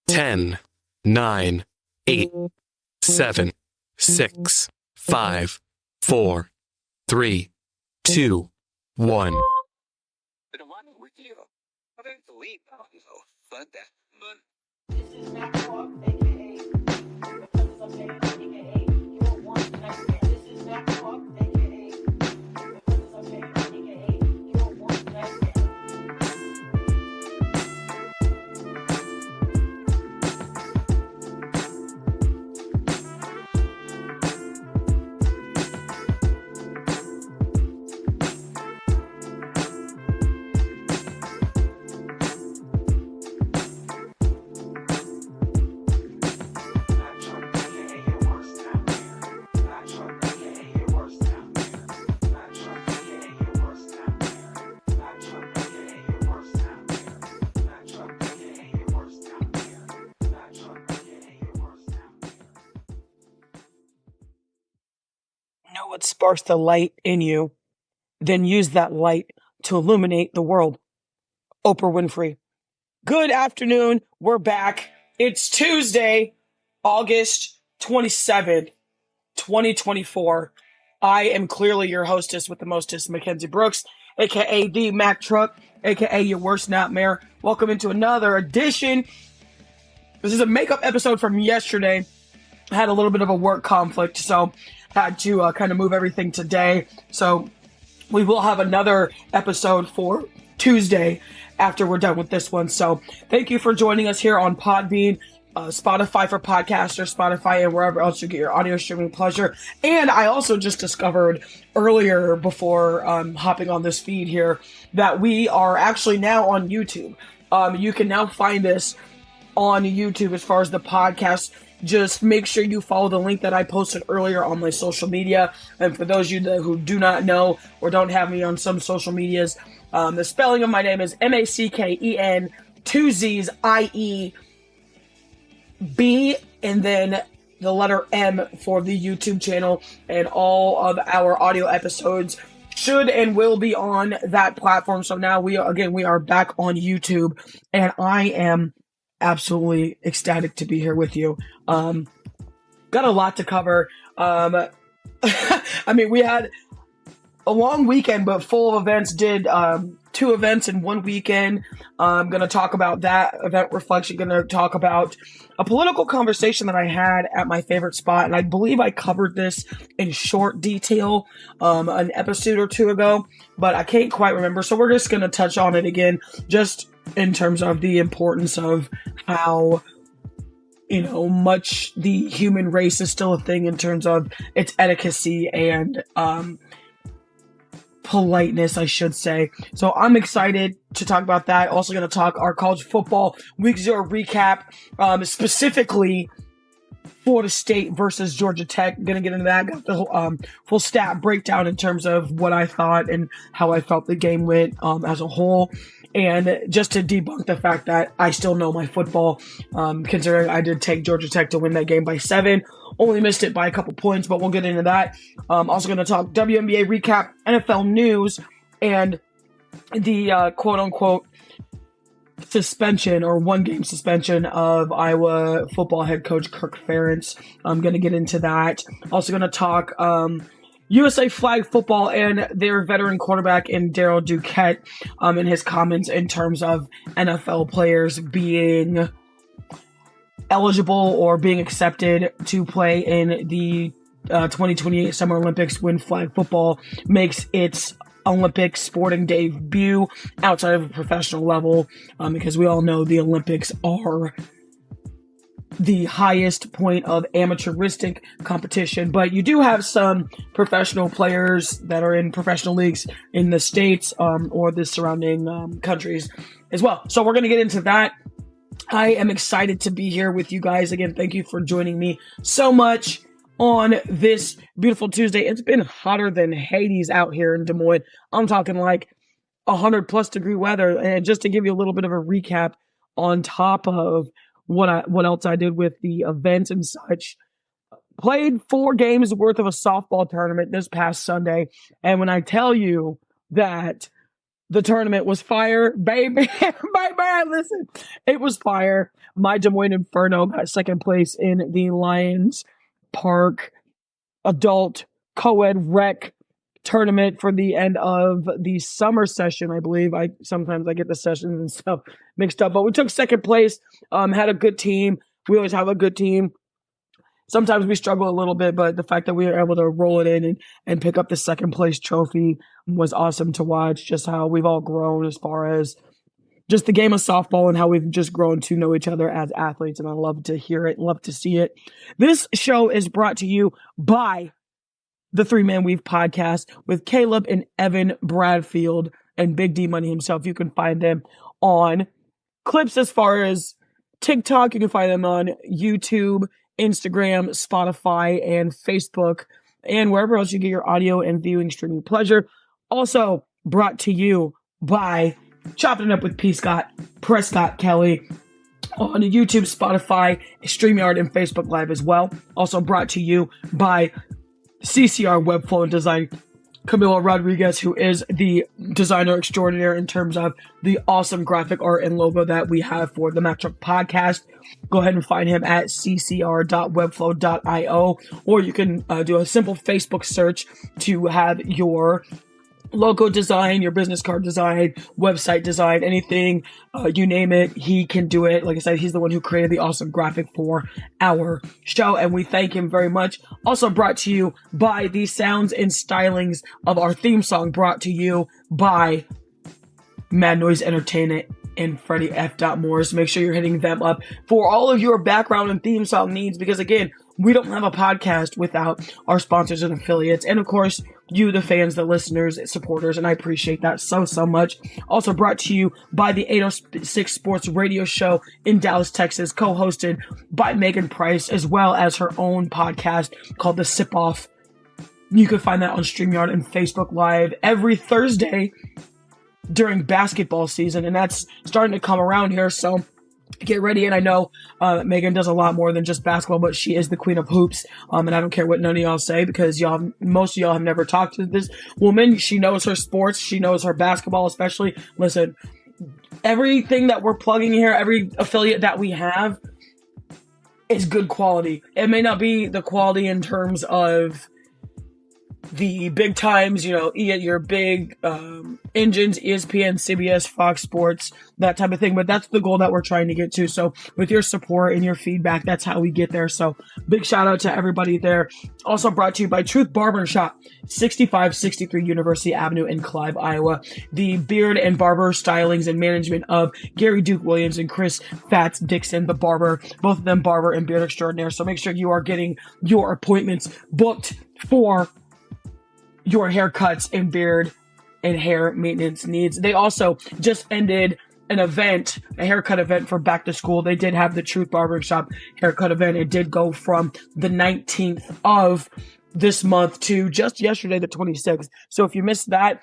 10, 9, 8, 7, 6, 5, 4, 3, 2, 1. This is MackTruck, aka Professor J, aka your one nightmare. This is MackTruck, aka Professor J, aka your one nightmare. Know what sparks the light in you, then use that light to illuminate the world. Oprah Winfrey. Good afternoon. We're back. It's Tuesday, August 27th, 2024. I am clearly your hostess with the mostest, Mackenzie Brooks, aka Thee MackTruck, aka your worst nightmare. Welcome into another edition. This is a makeup episode from yesterday. I had a little bit of a work conflict, so had to kind of move everything today. So we will have another episode for Tuesday after we're done with this one. So thank you for joining us here on Podbean, Spotify for podcasters, Spotify, and wherever else you get your audio streaming pleasure. And I also just discovered earlier before hopping on this feed here that we are actually now on YouTube. You can now find us on YouTube as far as the podcast. Just make sure you follow the link that I posted earlier on my social media. And for those of you who do not know or don't have me on some social medias, the spelling of my name is Macken, 2 Z's, IE, B, and then the letter M for the YouTube channel. And all of our audio episodes should and will be on that platform. So now we are back on YouTube, and I am absolutely ecstatic to be here with you. Got a lot to cover. I mean, we had a long weekend, but full of events. Did 2 events in 1 weekend. I'm going to talk about that event reflection. Going to talk about a political conversation that I had at my favorite spot, and I believe I covered this in short detail an episode or 2 ago, but I can't quite remember. So we're just going to touch on it again, just in terms of the importance of how, much the human race is still a thing in terms of its etiquette and politeness, I should say. So I'm excited to talk about that. Also going to talk our college football week 0 recap, specifically Florida State versus Georgia Tech. Going to get into that. Got the full stat breakdown in terms of what I thought and how I felt the game went as a whole. And just to debunk the fact that I still know my football, considering I did take Georgia Tech to win that game by 7. Only missed it by a couple points, but we'll get into that. Also going to talk WNBA recap, NFL news, and the quote-unquote suspension or 1-game suspension of Iowa football head coach Kirk Ferentz. I'm going to get into that. Also going to talk USA flag football and their veteran quarterback in Daryl Duquette in his comments in terms of NFL players being eligible or being accepted to play in the 2028 Summer Olympics when flag football makes its Olympic sporting debut outside of a professional level, because we all know the Olympics are the highest point of amateuristic competition, but you do have some professional players that are in professional leagues in the States or the surrounding countries as well. So we're going to get into that. I am excited to be here with you guys. Again, thank you for joining me so much on this beautiful Tuesday. It's been hotter than Hades out here in Des Moines. I'm talking like 100+ degree weather. And just to give you a little bit of a recap on top of what else I did with the events and such, played 4 games worth of a softball tournament this past Sunday. And when I tell you that The tournament was fire, baby. Listen, it was fire. My Des Moines Inferno got second place in the Lions Park adult co-ed rec tournament for the end of the summer session, I believe. Sometimes I get the sessions and stuff mixed up, but we took second place. Had a good team. We always have a good team. Sometimes we struggle a little bit, but the fact that we were able to roll it in and pick up the second place trophy was awesome to watch. Just how we've all grown as far as just the game of softball and how we've just grown to know each other as athletes. And I love to hear it, love to see it. This show is brought to you by the Three Man Weave podcast with Caleb and Evan Bradfield and Big D Money himself. You can find them on clips as far as TikTok. You can find them on YouTube, Instagram, Spotify, and Facebook, and wherever else you get your audio and viewing streaming pleasure. Also brought to you by Chopping It Up with P. Scott, Prescott Kelly on YouTube, Spotify, StreamYard, and Facebook Live as well. Also brought to you by CCR Webflow and Design, Camilo Rodriguez, who is the designer extraordinaire in terms of the awesome graphic art and logo that we have for the MackTruck Podcast. Go ahead and find him at ccr.webflow.io, or you can do a simple Facebook search to have your logo design, your business card design, website design, anything, you name it, he can do it. Like I said, he's the one who created the awesome graphic for our show, and we thank him very much. Also brought to you by the sounds and stylings of our theme song, brought to you by Mad Noise Entertainment and Freddie F. Morris. Make sure you're hitting them up for all of your background and theme song needs, because again, we don't have a podcast without our sponsors and affiliates. And of course, you, the fans, the listeners, supporters, and I appreciate that so much. Also brought to you by the 806 Sports Radio Show in Dallas, Texas, co-hosted by Megan Price, as well as her own podcast called The Sip Off. You can find that on StreamYard and Facebook Live every Thursday during basketball season, and that's starting to come around here, so get ready. And I know Megan does a lot more than just basketball, but she is the queen of hoops. And I don't care what none of y'all say, because most of y'all have never talked to this woman. She knows her sports. She knows her basketball, especially. Listen, everything that we're plugging here, every affiliate that we have is good quality. It may not be the quality in terms of the big times, your big engines, ESPN, CBS, Fox Sports, that type of thing. But that's the goal that we're trying to get to. So with your support and your feedback, that's how we get there. So big shout out to everybody there. Also brought to you by Truth Barber Shop, 6563 University Avenue in Clive, Iowa. The beard and barber stylings and management of Gary Duke Williams and Chris Fats Dixon, the barber, both of them barber and beard extraordinaire. So make sure you are getting your appointments booked for your haircuts and beard and hair maintenance needs. They also just ended an event, a haircut event for back to school. They did have the Truth Barbering Shop haircut event. It did go from the 19th of this month to just yesterday, the 26th. So if you missed that,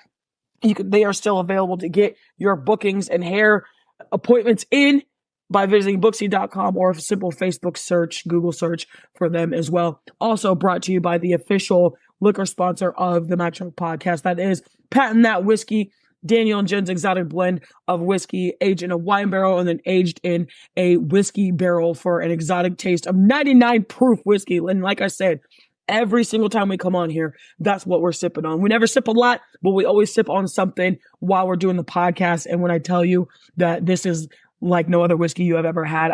they are still available to get your bookings and hair appointments in by visiting Booksy.com or a simple Facebook search, Google search for them as well. Also brought to you by the official liquor sponsor of the MackTruck Podcast. That is Patent That Whiskey, Daniel and Jen's exotic blend of whiskey aged in a wine barrel and then aged in a whiskey barrel for an exotic taste of 99 proof whiskey. And like I said, every single time we come on here, that's what we're sipping on. We never sip a lot, but we always sip on something while we're doing the podcast. And when I tell you that this is like no other whiskey you have ever had,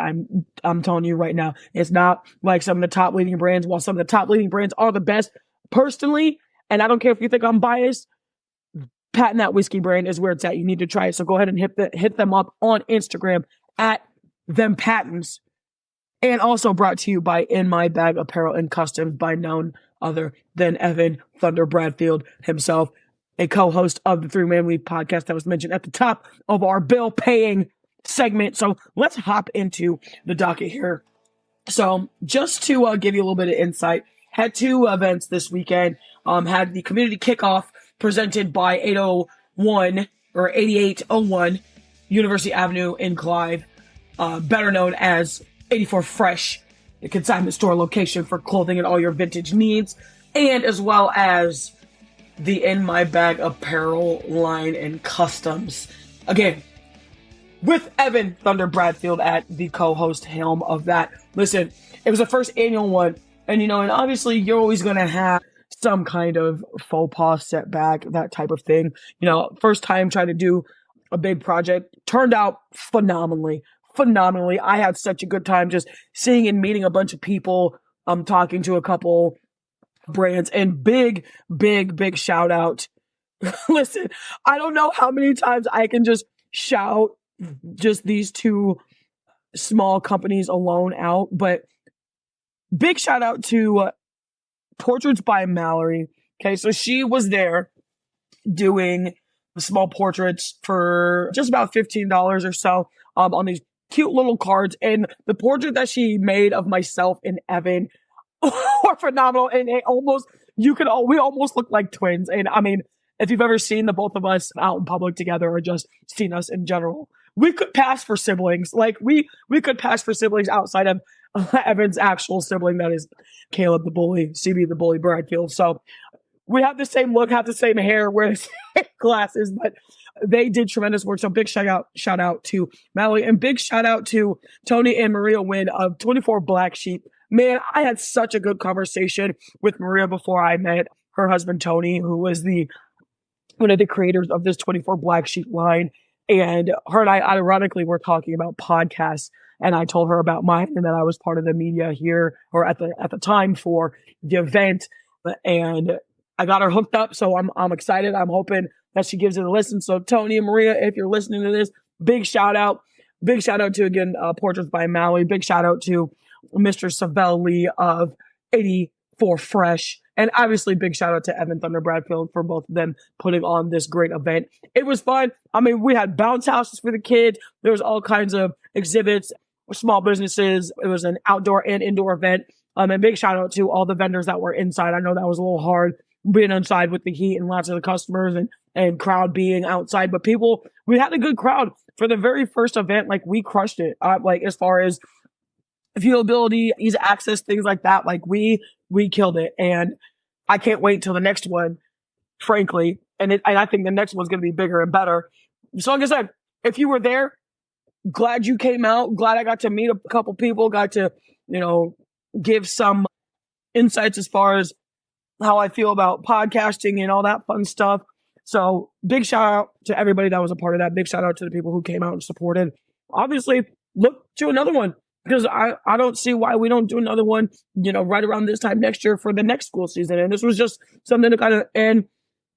I'm telling you right now, it's not like some of the top leading brands. While some of the top leading brands are the best, personally, and I don't care if you think I'm biased, Patent That Whiskey brand is where it's at. You need to try it. So go ahead and hit them up on Instagram at them patents. And also brought to you by In My Bag Apparel and Customs by none other than Evan Thunder Bradfield himself, a co-host of the Three Man Weave podcast that was mentioned at the top of our bill paying segment. So let's hop into the docket here. So just to give you a little bit of insight, had two events this weekend. Had the community kickoff presented by 801 or 8801 University Avenue in Clive, better known as 84 Fresh, the consignment store location for clothing and all your vintage needs, and as well as the In My Bag apparel line and customs. Again, with Evan Thunder Bradfield at the co-host helm of that. Listen, it was the first annual one, and and obviously you're always going to have some kind of faux pas setback, that type of thing. First time trying to do a big project, turned out phenomenally. I had such a good time just seeing and meeting a bunch of people. I'm talking to a couple brands, and big shout out. Listen, I don't know how many times I can just shout just these two small companies alone out, but big shout out to Portraits by Mallory. Okay, so she was there doing small portraits for just about $15 or so on these cute little cards, and the portrait that she made of myself and Evan were phenomenal, and we almost look like twins. And I mean, if you've ever seen the both of us out in public together or just seen us in general, we could pass for siblings. Like we could pass for siblings outside of Evan's actual sibling, that is Caleb the bully, CB the bully Bradfield. So we have the same look, have the same hair, wear the same glasses, but they did tremendous work. So big shout out to Mallory, and big shout out to Tony and Maria Wynn of 24 Black Sheep. Man, I had such a good conversation with Maria before I met her husband, Tony, who was one of the creators of this 24 Black Sheep line. And her and I ironically were talking about podcasts, and I told her about mine and that I was part of the media here, or at the time for the event. And I got her hooked up, so I'm excited. I'm hoping that she gives it a listen. So Tony and Maria, if you're listening to this, big shout out to, again, Portraits by Mallory. Big shout out to Mr. Savelli of 84 Fresh. And obviously big shout out to Evan Thunder Bradfield for both of them putting on this great event. It was fun. I mean, we had bounce houses for the kids. There was all kinds of exhibits, small businesses. It was an outdoor and indoor event. And big shout out to all the vendors that were inside. I know that was a little hard being inside with the heat and lots of the customers and crowd being outside, but we had a good crowd for the very first event. Like, we crushed it. Like, as far as viewability, ease of access, things like that, like we killed it. And I can't wait till the next one, frankly. And I think the next one's going to be bigger and better. So like I said, if you were there, glad you came out. Glad I got to meet a couple people, got to, give some insights as far as how I feel about podcasting and all that fun stuff. So big shout out to everybody that was a part of that. Big shout out to the people who came out and supported. Obviously, look to another one, because I don't see why we don't do another one, right around this time next year for the next school season. And this was just something to kind of end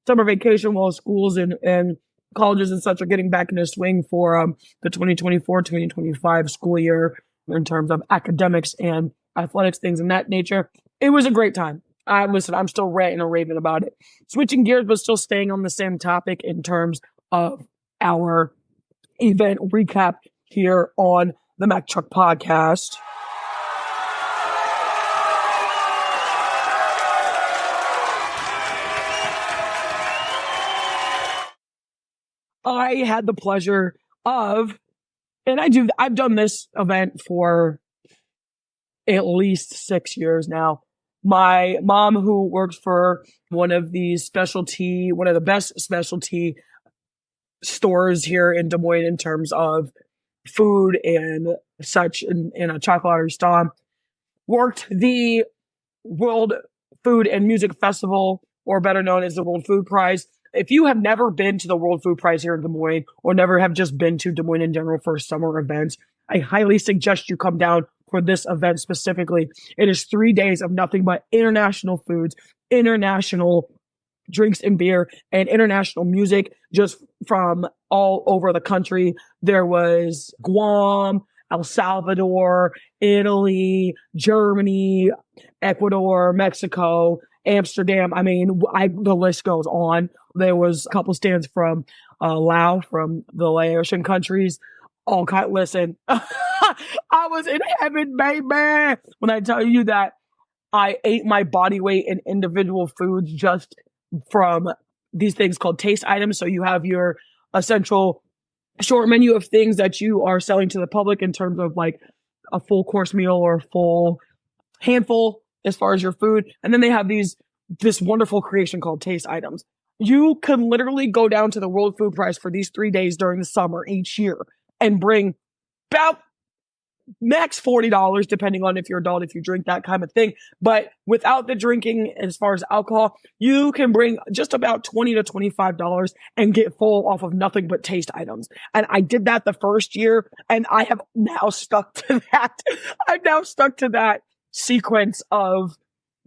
summer vacation while schools and colleges and such are getting back in the swing for the 2024-2025 school year in terms of academics and athletics, things of that nature. It was a great time. Listen, I'm still ranting and raving about it. Switching gears, but still staying on the same topic in terms of our event recap here on the MackTruck Podcast. I had the pleasure of, and I've done this event for at least 6 years now. My mom, who works for one of the best specialty stores here in Des Moines in terms of food and such, in a chocolate stomp, worked the World Food and Music Festival, or better known as the World Food Prize. If you have never been to the World Food Prize here in Des Moines, or never have just been to Des Moines in general for summer events, I highly suggest you come down for this event specifically. It is 3 days of nothing but international foods, international drinks and beer, and international music just from all over the country. There was Guam, El Salvador, Italy, Germany, Ecuador, Mexico, Amsterdam. I mean, the list goes on. There was a couple stands from Laos, from the Laotian countries. All kind. Listen, I was in heaven, baby. When I tell you that I ate my body weight in individual foods just from these things called taste items. So you have your essential short menu of things that you are selling to the public in terms of like a full course meal or a full handful as far as your food. And then they have this wonderful creation called taste items. You can literally go down to the World Food Prize for these 3 days during the summer each year and bring about max $40, depending on if you're adult, if you drink, that kind of thing. But without the drinking, as far as alcohol, you can bring just about $20 to $25 and get full off of nothing but taste items. And I did that the first year, and I have now stuck to that. I've now stuck to that sequence of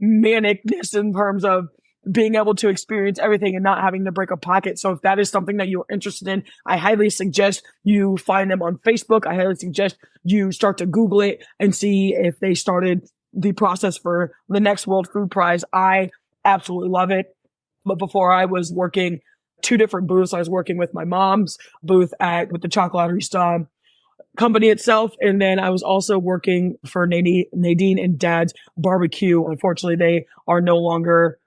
manicness in terms of being able to experience everything and not having to break a pocket. So if that is something that you're interested in, I highly suggest you find them on Facebook. I highly suggest you start to Google it and see if they started the process for the next World Food Prize. I absolutely love it. But before, I was working 2 different booths. I was working with my mom's booth with the Chocolattery company itself. And then I was also working for Nadine and Dad's barbecue. Unfortunately, they are no longer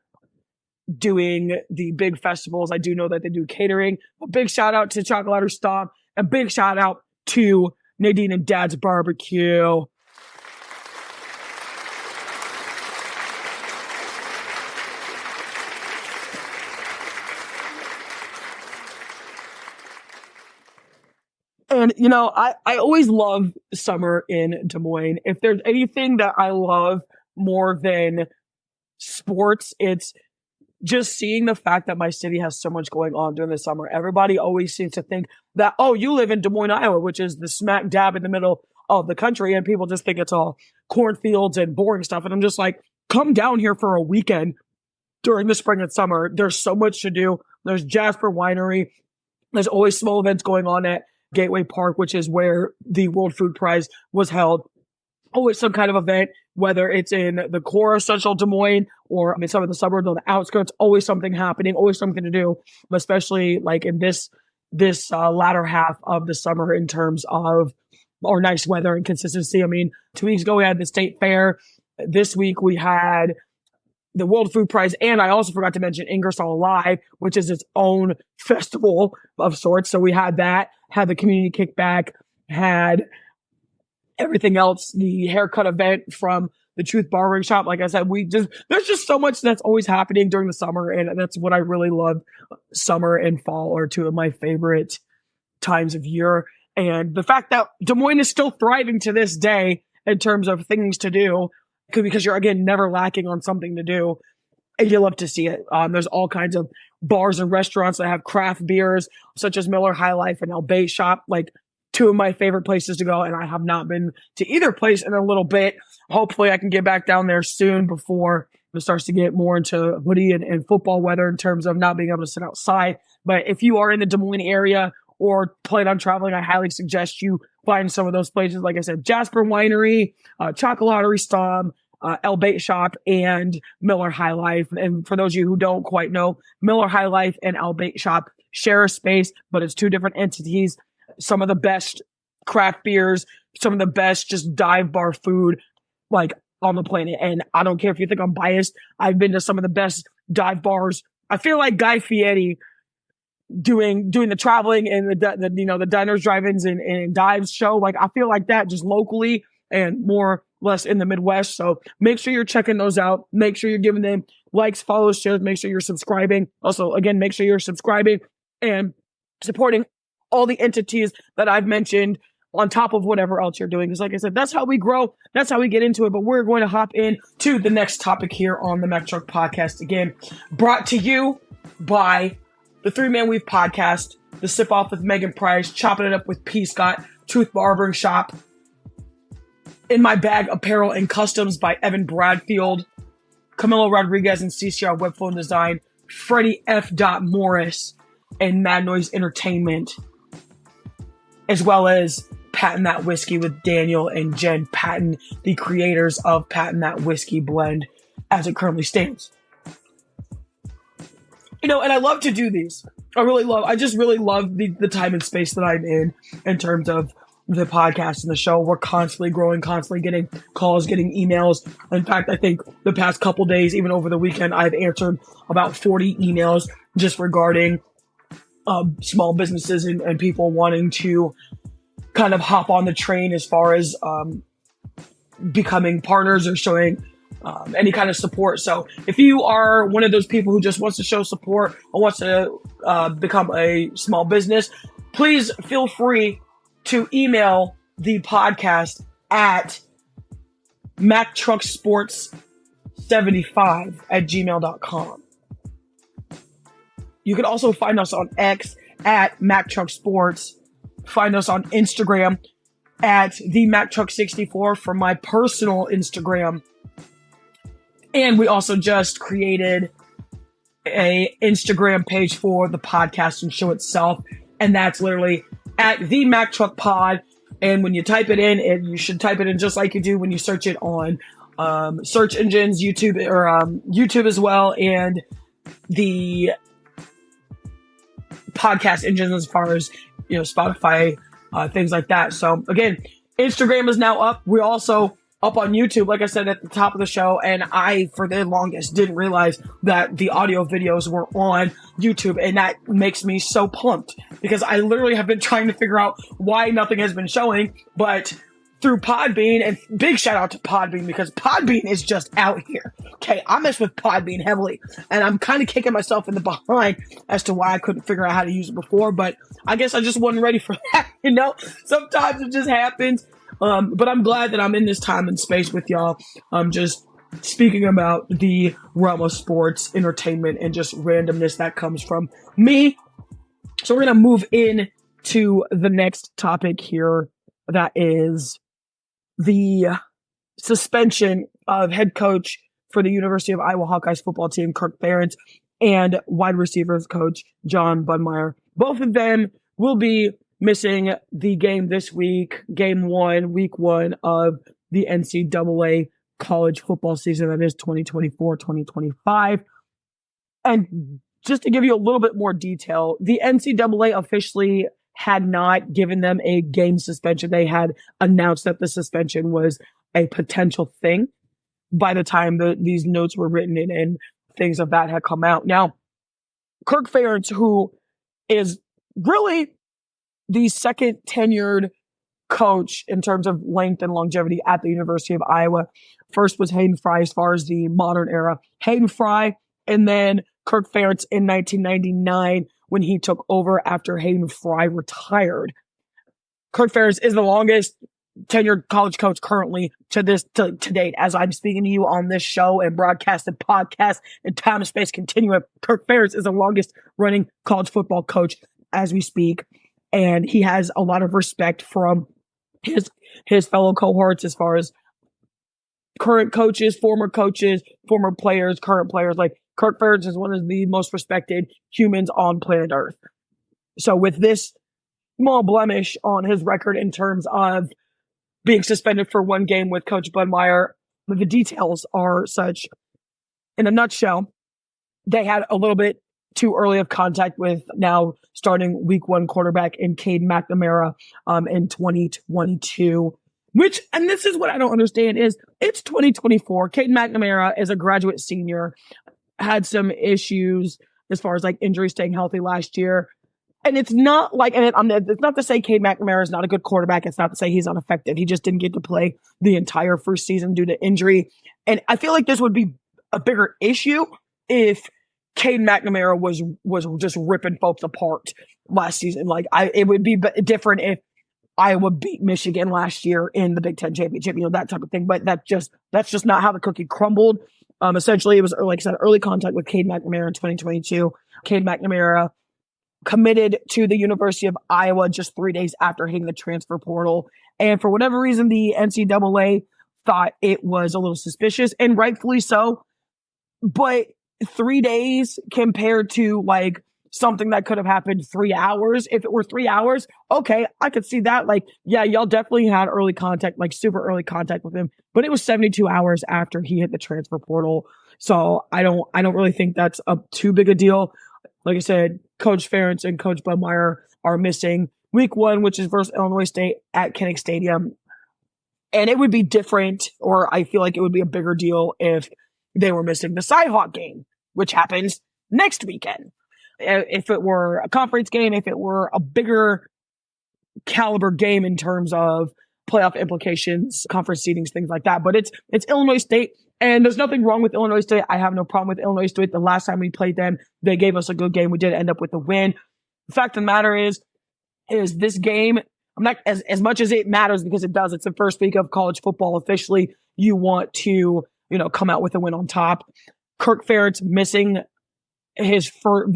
doing the big festivals. I do know that they do catering. A big shout out to Chocolattery Stomp. A big shout out to Nadine and Dad's barbecue. And, I always love summer in Des Moines. If there's anything that I love more than sports, it's just seeing the fact that my city has so much going on during the summer. Everybody always seems to think that, oh, you live in Des Moines, Iowa, which is the smack dab in the middle of the country. And people just think it's all cornfields and boring stuff. And I'm just like, come down here for a weekend during the spring and summer. There's so much to do. There's Jasper Winery. There's always small events going on at Gateway Park, which is where the World Food Prize was held. Always some kind of event, whether it's in the core of central Des Moines or some of the suburbs on the outskirts, always something happening, always something to do, especially like in this latter half of the summer in terms of our nice weather and consistency. I mean, 2 weeks ago we had the state fair. This week we had the World Food Prize, and I also forgot to mention Ingersoll Live, which is its own festival of sorts. So we had that, had the community kickback, had everything else, the haircut event from the Truth Barbering Shop. Like I said, there's just so much that's always happening during the summer. And that's what I really love. Summer and fall are 2 of my favorite times of year. And the fact that Des Moines is still thriving to this day in terms of things to do, because you're, again, never lacking on something to do. And you love to see it. There's all kinds of bars and restaurants that have craft beers, such as Miller High Life and El Bait Shop, like 2 of my favorite places to go. And I have not been to either place in a little bit. Hopefully I can get back down there soon before it starts to get more into hoodie and football weather in terms of not being able to sit outside. But if you are in the Des Moines area or plan on traveling, I highly suggest you find some of those places. Like I said, Jasper Winery, Chocolattery Stomp, El Bait Shop, and Miller High Life. And for those of you who don't quite know, Miller High Life and El Bait Shop share a space, but it's 2 different entities. Some of the best craft beers, some of the best just dive bar food, like, on the planet. And I don't care if you think I'm biased. I've been to some of the best dive bars. I feel like Guy Fieri doing the traveling and the diners, drive-ins and dives show. Like, I feel like that just locally and more or less in the Midwest. So make sure you're checking those out. Make sure you're giving them likes, follows, shares. Make sure you're subscribing. Also, again, make sure you're subscribing and supporting all the entities that I've mentioned on top of whatever else you're doing. Because like I said, that's how we grow. That's how we get into it. But we're going to hop in to the next topic here on the MackTruck Podcast. Again, brought to you by the 3-Man Weave Podcast, the Sip Off with Megan Price, Chopping It Up with P. Scott, Truth Barbering Shop, In My Bag Apparel and Customs by Evan Bradfield, Camilo Rodriguez and CCR Webphone Design, Freddie F. Morris, and Mad Noise Entertainment, as well as Patent That Whiskey with Daniel and Jen Patton, the creators of Patent That Whiskey blend as it currently stands. And I love to do these. I just really love the time and space that I'm in terms of the podcast and the show. We're constantly growing, constantly getting calls, getting emails. In fact, I think the past couple days, even over the weekend, I've answered about 40 emails just regarding small businesses and people wanting to kind of hop on the train as far as becoming partners or showing any kind of support. So if you are one of those people who just wants to show support or wants to become a small business, please feel free to email the podcast at MackTruckSports75@gmail.com. You can also find us on X at MackTruckSports. Find us on Instagram at Thee MackTruck64 for my personal Instagram. And we also just created a Instagram page for the podcast and show itself. And that's literally at Thee MackTruck Pod. And when you type it in, you should type it in just like you do when you search it on search engines, YouTube, or YouTube as well, and the podcast engines as far as, Spotify, things like that. So again, Instagram is now up. We're also up on YouTube, like I said at the top of the show, and I, for the longest, didn't realize that the audio videos were on YouTube, and that makes me so pumped, because I literally have been trying to figure out why nothing has been showing, but through Podbean, and big shout out to Podbean, because Podbean is just out here. Okay, I mess with Podbean heavily, and I'm kind of kicking myself in the behind as to why I couldn't figure out how to use it before, but I guess I just wasn't ready for that, Sometimes it just happens. But I'm glad that I'm in this time and space with y'all. I'm just speaking about the realm of sports, entertainment, and just randomness that comes from me. So we're going to move in to the next topic here. That is the suspension of head coach for the University of Iowa Hawkeyes football team, Kirk Ferentz, and wide receivers coach John Budmeyer. Both of them will be missing the game this week, game one, week one of the NCAA college football season. That is 2024-2025. And just to give you a little bit more detail, the NCAA officially had not given them a game suspension. They had announced that the suspension was a potential thing by the time these notes were written and things of that had come out. Now, Kirk Ferentz, who is really the second tenured coach in terms of length and longevity at the University of Iowa. First was Hayden Fry as far as the modern era. Hayden Fry, and then Kirk Ferentz in 1999 when he took over after Hayden Fry retired. Kirk Ferentz is the longest tenured college coach currently to date. As I'm speaking to you on this show and broadcast and podcast and time and space continuum, Kirk Ferentz is the longest running college football coach as we speak. And he has a lot of respect from his fellow cohorts as far as current coaches, former players, current players. Like, Kirk Ferentz is one of the most respected humans on planet Earth. So with this small blemish on his record in terms of being suspended for one game with Coach Budmeyer, the details are such. In a nutshell, they had a little bit too early of contact with now starting week one quarterback in Cade McNamara in 2022, and this is what I don't understand is it's 2024. Cade McNamara is a graduate senior, had some issues as far as like injury, staying healthy last year. And it's not like, it's not to say Cade McNamara is not a good quarterback. It's not to say he's ineffective. He just didn't get to play the entire first season due to injury. And I feel like this would be a bigger issue if Cade McNamara was just ripping folks apart last season. Like, it would be different if Iowa beat Michigan last year in the Big Ten championship, that type of thing. But that's just not how the cookie crumbled. Essentially, it was, like I said, early contact with Cade McNamara in 2022. Cade McNamara committed to the University of Iowa just 3 days after hitting the transfer portal. And for whatever reason, the NCAA thought it was a little suspicious, and rightfully so. But 3 days compared to like something that could have happened 3 hours. If it were 3 hours, okay, I could see that. Like, yeah, y'all definitely had early contact, like super early contact with him, but it was 72 hours after he hit the transfer portal. So I don't really think that's a too big a deal. Like I said, Coach Ferentz and Coach Budmeyer are missing week one, which is versus Illinois State at Kinnick Stadium. And it would be different, or I feel like it would be a bigger deal if they were missing the Cyhawk game, which happens next weekend. If it were a conference game, if it were a bigger caliber game in terms of playoff implications, conference seedings, things like that. But it's Illinois State, and there's nothing wrong with Illinois State. I have no problem with Illinois State. The last time we played them, they gave us a good game. We did end up with a win. The fact of the matter is this game, I'm not as much as it matters, because it does. It's the first week of college football officially. You want to, come out with a win on top. Kirk Ferentz missing his first,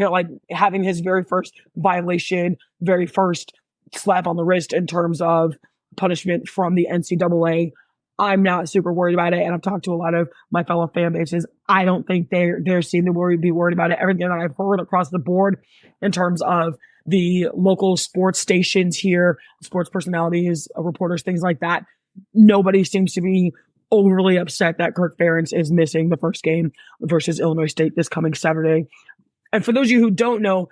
having his very first violation, very first slap on the wrist in terms of punishment from the NCAA. I'm not super worried about it, and I've talked to a lot of my fellow fan bases. I don't think they're seem to be worried about it. Everything that I've heard across the board in terms of the local sports stations here, sports personalities, reporters, things like that, nobody seems to be overly upset that Kirk Ferentz is missing the first game versus Illinois State this coming Saturday. And for those of you who don't know,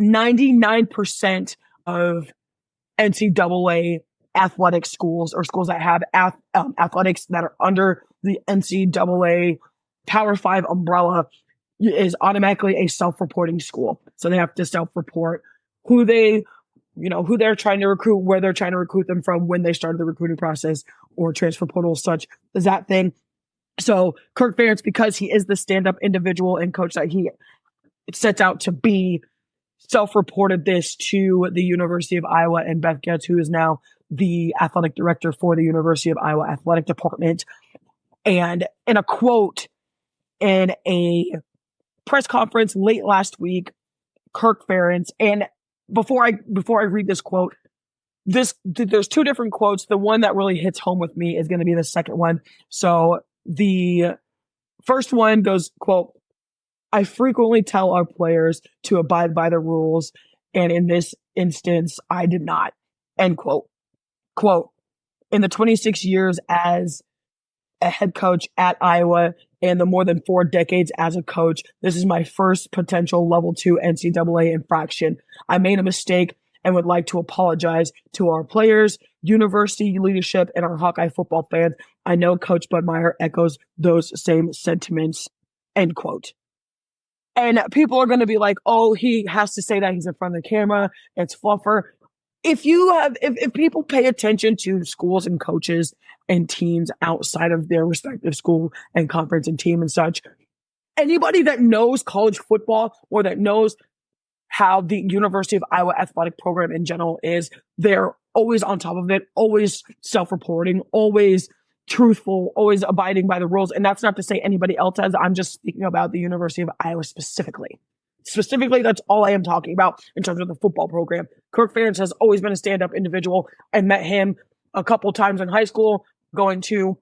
99% of NCAA athletic schools, or schools that have athletics that are under the NCAA Power 5 umbrella, is automatically a self-reporting school. So they have to self-report who they're trying to recruit, where they're trying to recruit them from, when they started the recruiting process, or transfer portal, such as that thing. So Kirk Ferentz, because he is the stand-up individual and coach that he sets out to be, self-reported this to the University of Iowa and Beth Getz, who is now the athletic director for the University of Iowa athletic department. And in a quote in a press conference late last week, Kirk Ferentz, and before I read this quote, there's two different quotes. The one that really hits home with me is going to be the second one. So the first one goes, quote, "I frequently tell our players to abide by the rules, and in this instance, I did not." End quote. Quote, "In the 26 years as a head coach at Iowa and the more than 4 decades as a coach, this is my first potential level 2 NCAA infraction. I made a mistake and would like to apologize to our players, university leadership, and our Hawkeye football fans. I know Coach Bud Meyer echoes those same sentiments." End quote. And people are going to be like, oh, he has to say that, he's in front of the camera, it's fluffer. If people pay attention to schools and coaches and teams outside of their respective school and conference and team and such, anybody that knows college football, or that knows how the University of Iowa athletic program in general is, they're always on top of it, always self-reporting, always truthful, always abiding by the rules. And that's not to say anybody else has. I'm just speaking about the University of Iowa specifically. Specifically, that's all I am talking about in terms of the football program. Kirk Ferentz has always been a stand-up individual. I met him a couple times in high school, going to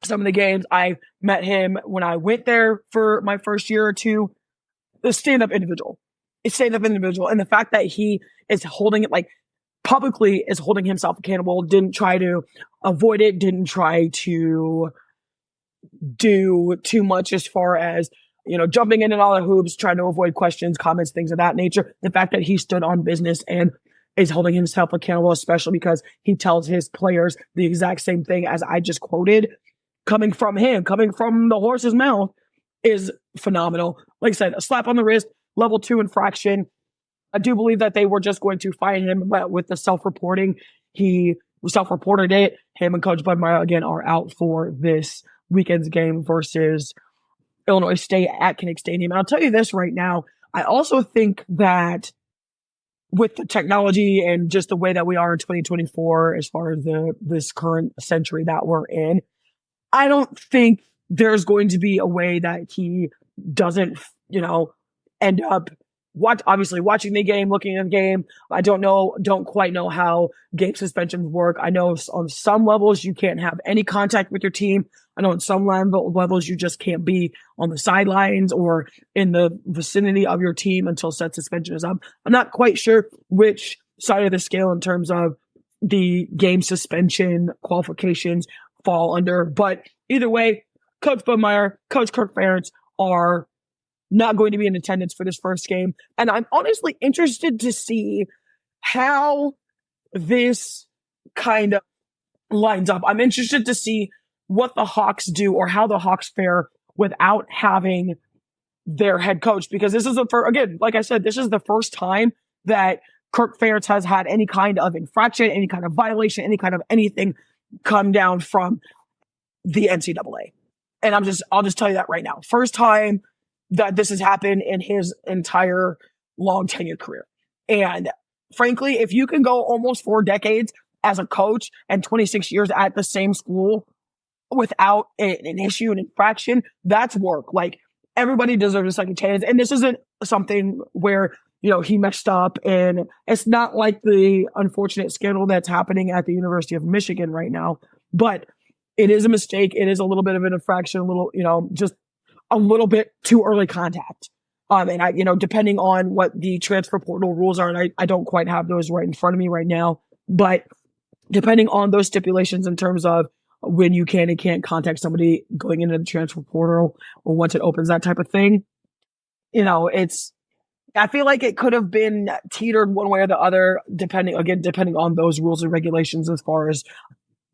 some of the games. I met him when I went there for my first year or two. The stand-up individual. A stand-up individual. And the fact that he is holding it, publicly is holding himself accountable, didn't try to avoid it, didn't try to do too much as far as, jumping in and all the hoops, trying to avoid questions, comments, things of that nature. The fact that he stood on business and is holding himself accountable, especially because he tells his players the exact same thing as I just quoted, coming from him, coming from the horse's mouth, is phenomenal. Like I said, a slap on the wrist, level 2 infraction. I do believe that they were just going to fine him, but with the self-reporting, he self-reported it. Him and Coach Bud Meyer, again, are out for this weekend's game versus Illinois State at Kinnick Stadium. And I'll tell you this right now, I also think that with the technology and just the way that we are in 2024, as far as this current century that we're in, I don't think there's going to be a way that he doesn't, end up obviously watching the game, looking at the game. I don't quite know how game suspensions work. I know on some levels you can't have any contact with your team. I know on some levels you just can't be on the sidelines or in the vicinity of your team until said suspension is up. I'm not quite sure which side of the scale in terms of the game suspension qualifications fall under, but either way, Coach Bud Meyer, Coach Kirk Ferentz are not going to be in attendance for this first game. And I'm honestly interested to see how this kind of lines up. I'm interested to see what the Hawks do or how the Hawks fare without having their head coach, because this is like I said, this is the first time that Kirk Ferentz has had any kind of infraction, any kind of violation, any kind of anything come down from the NCAA. And I'll just tell you that right now. First time that this has happened in his entire long tenured career. And frankly, if you can go almost 4 decades as a coach and 26 years at the same school without an issue, an infraction, that's work. Like, everybody deserves a second chance. And this isn't something where, he messed up, and it's not like the unfortunate scandal that's happening at the University of Michigan right now, but it is a mistake. It is a little bit of an infraction, a little, just a little bit too early contact. And depending on what the transfer portal rules are, and I don't quite have those right in front of me right now, but depending on those stipulations in terms of when you can and can't contact somebody going into the transfer portal or once it opens, that type of thing, I feel like it could have been teetered one way or the other, depending on those rules and regulations as far as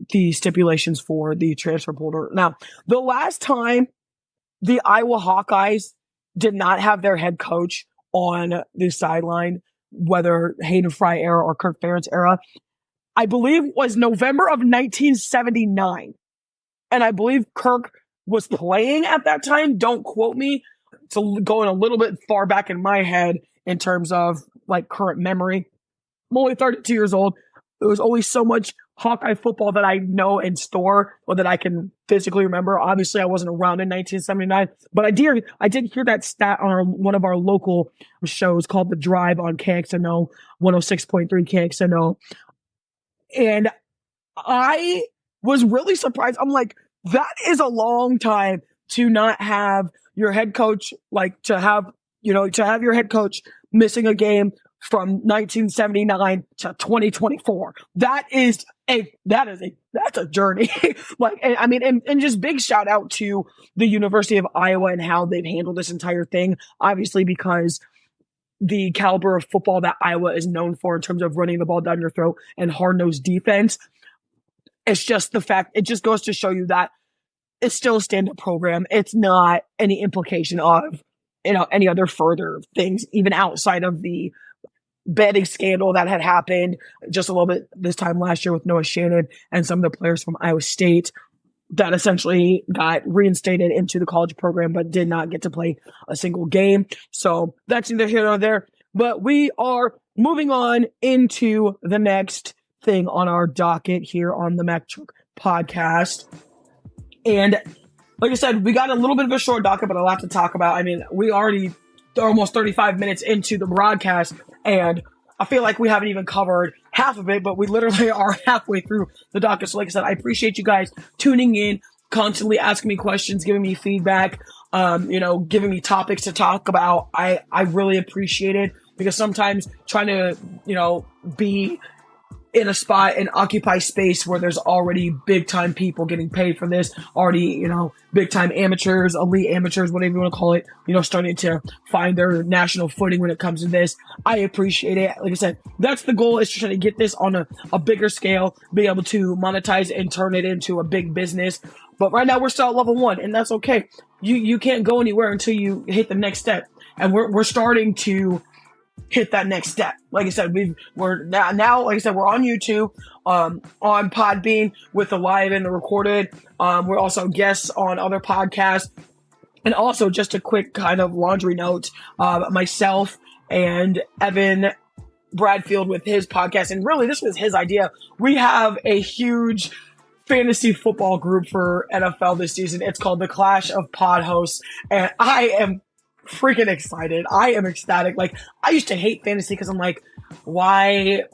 the stipulations for the transfer portal. Now, the last time the Iowa Hawkeyes did not have their head coach on the sideline, whether Hayden Fry era or Kirk Ferentz era, I believe was November of 1979. And I believe Kirk was playing at that time. Don't quote me. It's going a little bit far back in my head in terms of like current memory. I'm only 32 years old. There was always so much Hawkeye football that I know in store or that I can physically remember. Obviously, I wasn't around in 1979, but I did hear that stat on one of our local shows called The Drive on KXNO, 106.3 KXNO. And I was really surprised. I'm like, that is a long time to not have your head coach, like to have your head coach missing a game from 1979 to 2024. That's a journey. And just big shout out to the University of Iowa and how they've handled this entire thing. Obviously, because the caliber of football that Iowa is known for in terms of running the ball down your throat and hard-nosed defense. It's just the fact, it just goes to show you that it's still a stand-up program. It's not any implication of, any other further things, even outside of the betting scandal that had happened just a little bit this time last year with Noah Shannon and some of the players from Iowa State that essentially got reinstated into the college program but did not get to play a single game. So that's neither here nor there. But we are moving on into the next thing on our docket here on the MackTruck Podcast. And like I said, we got a little bit of a short docket, but a lot to talk about. I mean, we already are almost 35 minutes into the broadcast, and I feel like we haven't even covered half of it, but we literally are halfway through the docket. So like I said, I appreciate you guys tuning in, constantly asking me questions, giving me feedback, giving me topics to talk about. I really appreciate it, because sometimes trying to, be in a spot and occupy space where there's already big time people getting paid for this, already, big time amateurs, elite amateurs, whatever you want to call it, starting to find their national footing when it comes to this. I appreciate it. Like I said, that's the goal, is to try to get this on a bigger scale, be able to monetize and turn it into a big business. But right now we're still at level 1, and that's okay. You can't go anywhere until you hit the next step. And we're starting to hit that next step. Like I said, we're now, like I said, we're on YouTube, on Podbean with the live and the recorded. We're also guests on other podcasts. And also, just a quick kind of laundry note, myself and Evan Bradfield with his podcast, and really this was his idea. We have a huge fantasy football group for NFL this season. It's called the Clash of Pod Hosts, and I am freaking excited. I am ecstatic. Like, I used to hate fantasy because I'm like, why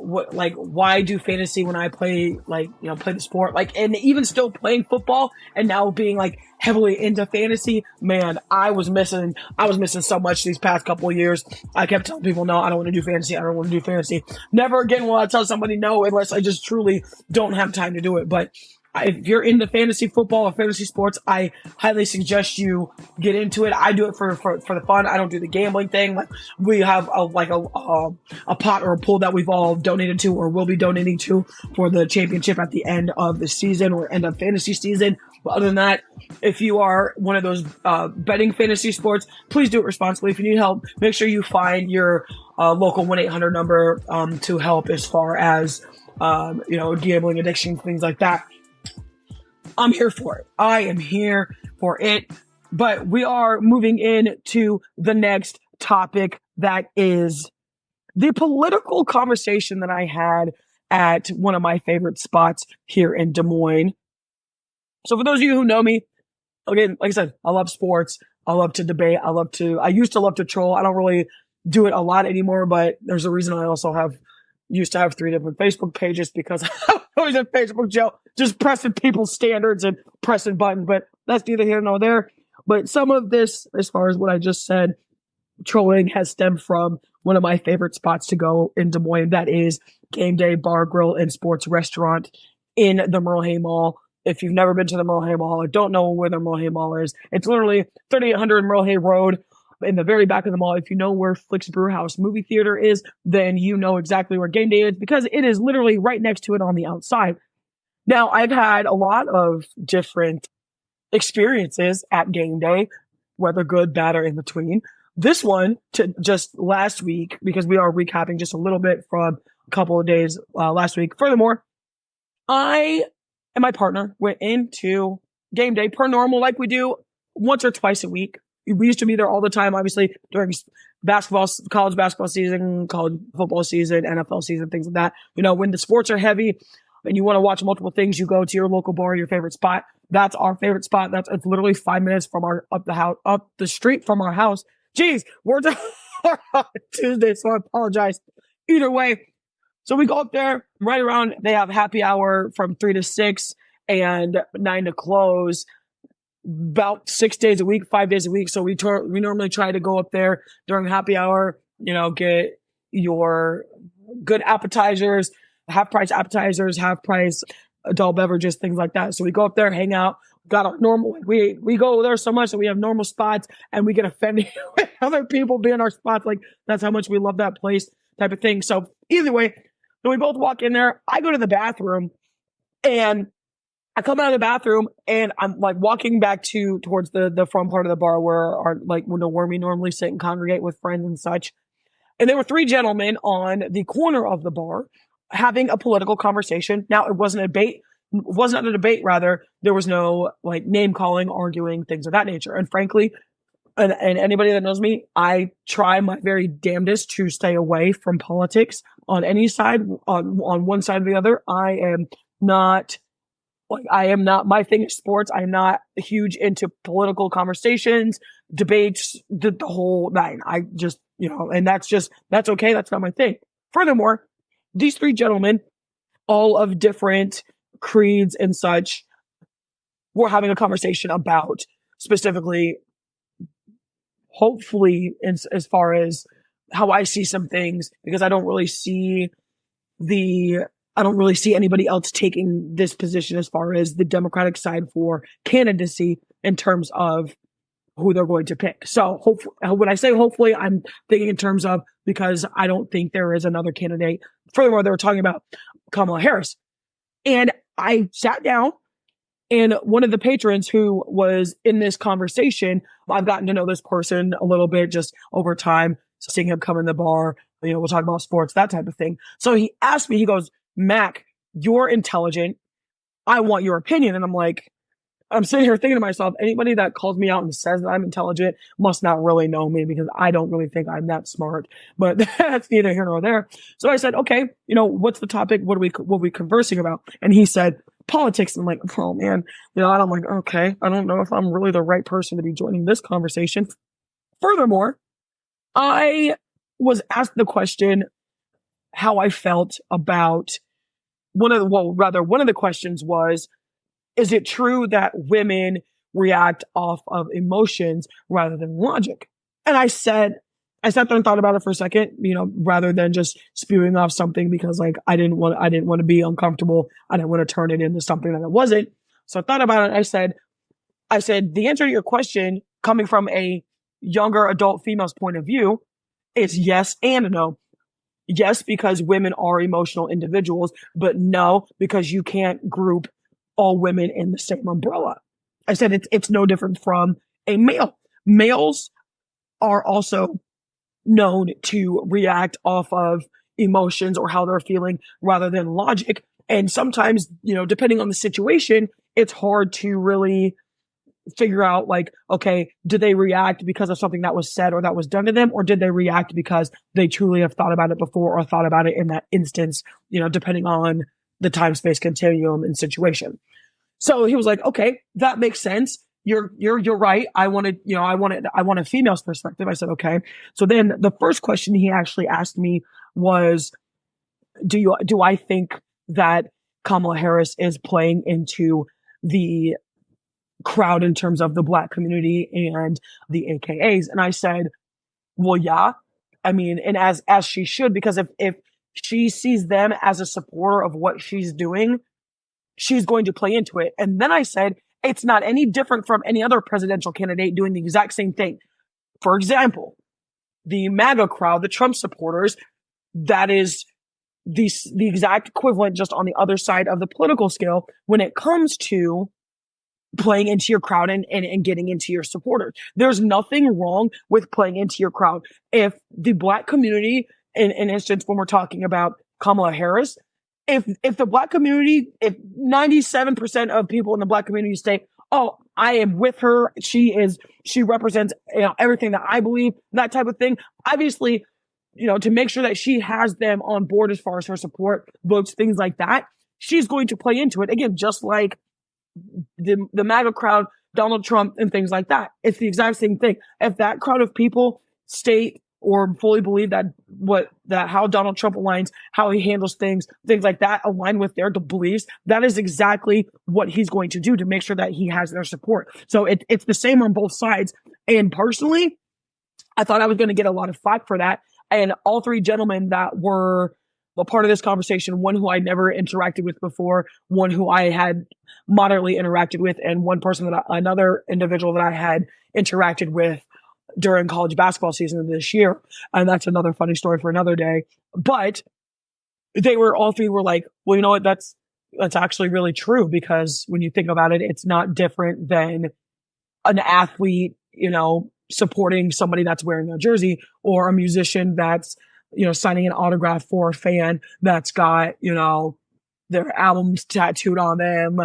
do fantasy when I play, play the sport? Like, and even still playing football and now being like heavily into fantasy, man, I was missing so much these past couple of years. I kept telling people, no, I don't want to do fantasy. I don't want to do fantasy. Never again will I tell somebody no unless I just truly don't have time to do it. But if you're into fantasy football or fantasy sports, I highly suggest you get into it. I do it for the fun. I don't do the gambling thing. Like, we have a pot or a pool that we've all donated to or will be donating to for the championship at the end of the season or end of fantasy season. But other than that, if you are one of those betting fantasy sports, please do it responsibly. If you need help, make sure you find your local 1-800 number to help as far as gambling addiction, things like that. I'm here for it. I am here for it. But we are moving into the next topic, that is the political conversation that I had at one of my favorite spots here in Des Moines. So for those of you who know me, again, like I said, I love sports. I love to debate. I used to love to troll. I don't really do it a lot anymore, but there's a reason I also used to have 3 different Facebook pages, because I was in Facebook jail, just pressing people's standards and pressing buttons, but that's neither here nor there. But some of this, as far as what I just said, trolling has stemmed from one of my favorite spots to go in Des Moines. That is Game Day Bar, Grill, and Sports Restaurant in the Merle Hay Mall. If you've never been to the Merle Hay Mall or don't know where the Merle Hay Mall is, it's literally 3800 Merle Hay Road in the very back of the mall. If you know where Flicks Brewhouse movie theater is, then you know exactly where Game Day is, because it is literally right next to it on the outside. Now, I've had a lot of different experiences at Game Day, whether good, bad, or in between. This one, to just last week, because we are recapping just a little bit from a couple of days last week. Furthermore, I and my partner went into Game Day per normal, like we do once or twice a week. We used to be there all the time, obviously, during basketball, college basketball season, college football season, NFL season, things like that. When the sports are heavy and you want to watch multiple things, you go to your local bar, your favorite spot. That's our favorite spot. It's literally 5 minutes from up the street from our house. Jeez, we're on Tuesday, so I apologize. Either way, so we go up there right around. They have happy hour from 3 to 6 and 9 to close. About 6 days a week, 5 days a week. So we normally try to go up there during happy hour, get your good appetizers, half price appetizers, half price adult beverages, things like that. So we go up there, hang out, got our normal, we go there so much that we have normal spots and we get offended with other people being our spots. Like, that's how much we love that place, type of thing. So either way, so we both walk in there. I go to the bathroom and I come out of the bathroom and I'm like walking back towards the front part of the bar where we normally sit and congregate with friends and such. And there were 3 gentlemen on the corner of the bar having a political conversation. Now, it wasn't a debate, rather. There was no name calling, arguing, things of that nature. And frankly, and anybody that knows me, I try my very damnedest to stay away from politics on any side, on one side or the other. I am not, my thing is sports. I'm not huge into political conversations, debates, the whole nine. I just, and that's okay. That's not my thing. Furthermore, these 3 gentlemen, all of different creeds and such, were having a conversation about specifically, hopefully, as far as how I see some things, because I don't really see anybody else taking this position as far as the Democratic side for candidacy in terms of who they're going to pick. So when I say hopefully, I'm thinking in terms of, because I don't think there is another candidate. Furthermore, they were talking about Kamala Harris. And I sat down, and one of the patrons who was in this conversation, I've gotten to know this person a little bit just over time, seeing him come in the bar, we'll talk about sports, that type of thing. So he asked me, he goes, "Mac, you're intelligent. I want your opinion." And I'm sitting here thinking to myself, anybody that calls me out and says that I'm intelligent must not really know me, because I don't really think I'm that smart, but that's neither here nor there. So I said, okay, what's the topic? What are we conversing about? And he said, politics. And I'm like, oh man, and I'm like, okay, I don't know if I'm really the right person to be joining this conversation. Furthermore, I was asked the question how I felt about one of the questions was, is it true that women react off of emotions rather than logic? And I sat there and thought about it for a second, rather than just spewing off something, because I didn't want to be uncomfortable. I didn't want to turn it into something that it wasn't. So I thought about it. I said, the answer to your question, coming from a younger adult female's point of view, is yes and no. Yes, because women are emotional individuals, but no, because you can't group all women in the same umbrella. I said it's no different from a male. Males are also known to react off of emotions or how they're feeling rather than logic. And sometimes, depending on the situation, it's hard to really figure out like, okay, did they react because of something that was said or that was done to them? Or did they react because they truly have thought about it before or thought about it in that instance, depending on the time space continuum and situation. So he was like, okay, that makes sense. You're right. I want a female's perspective. I said, okay. So then the first question he actually asked me was, do I think that Kamala Harris is playing into the crowd in terms of the Black community and the AKAs? And I said, well, yeah. I mean, and as she should, because if she sees them as a supporter of what she's doing, she's going to play into it. And then I said, it's not any different from any other presidential candidate doing the exact same thing. For example, the MAGA crowd, the Trump supporters, that is the exact equivalent, just on the other side of the political scale when it comes to playing into your crowd and getting into your supporters. There's nothing wrong with playing into your crowd. If the Black community, in an instance when we're talking about Kamala Harris, if the Black community, if 97% of people in the Black community say, oh, I am with her, she represents everything that I believe, that type of thing, obviously, to make sure that she has them on board as far as her support votes, things like that, she's going to play into it. Again, just like the MAGA crowd, Donald Trump, and things like that. It's the exact same thing. If that crowd of people state or fully believe that how Donald Trump aligns, how he handles things like that align with their beliefs, that is exactly what he's going to do to make sure that he has their support. So it's the same on both sides. And personally, I thought I was going to get a lot of flack for that. And all three gentlemen that were a part of this conversation, one who I never interacted with before, one who I had moderately interacted with, and another individual that I had interacted with during college basketball season of this year. And that's another funny story for another day. But all three were like, well, you know what? That's actually really true, because when you think about it, it's not different than an athlete, supporting somebody that's wearing their jersey, or a musician that's, signing an autograph for a fan that's got, their albums tattooed on them,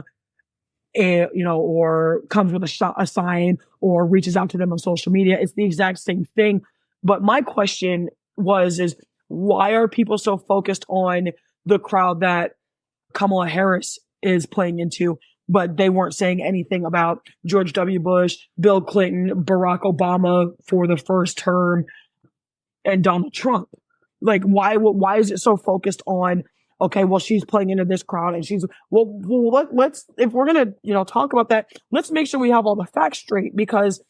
and, or comes with a sign or reaches out to them on social media. It's the exact same thing. But my question is why are people so focused on the crowd that Kamala Harris is playing into, but they weren't saying anything about George W. Bush, Bill Clinton, Barack Obama for the first term, and Donald Trump? Like, why is it so focused on, okay, well, she's playing into this crowd, and let's, if we're going to, talk about that, let's make sure we have all the facts straight, because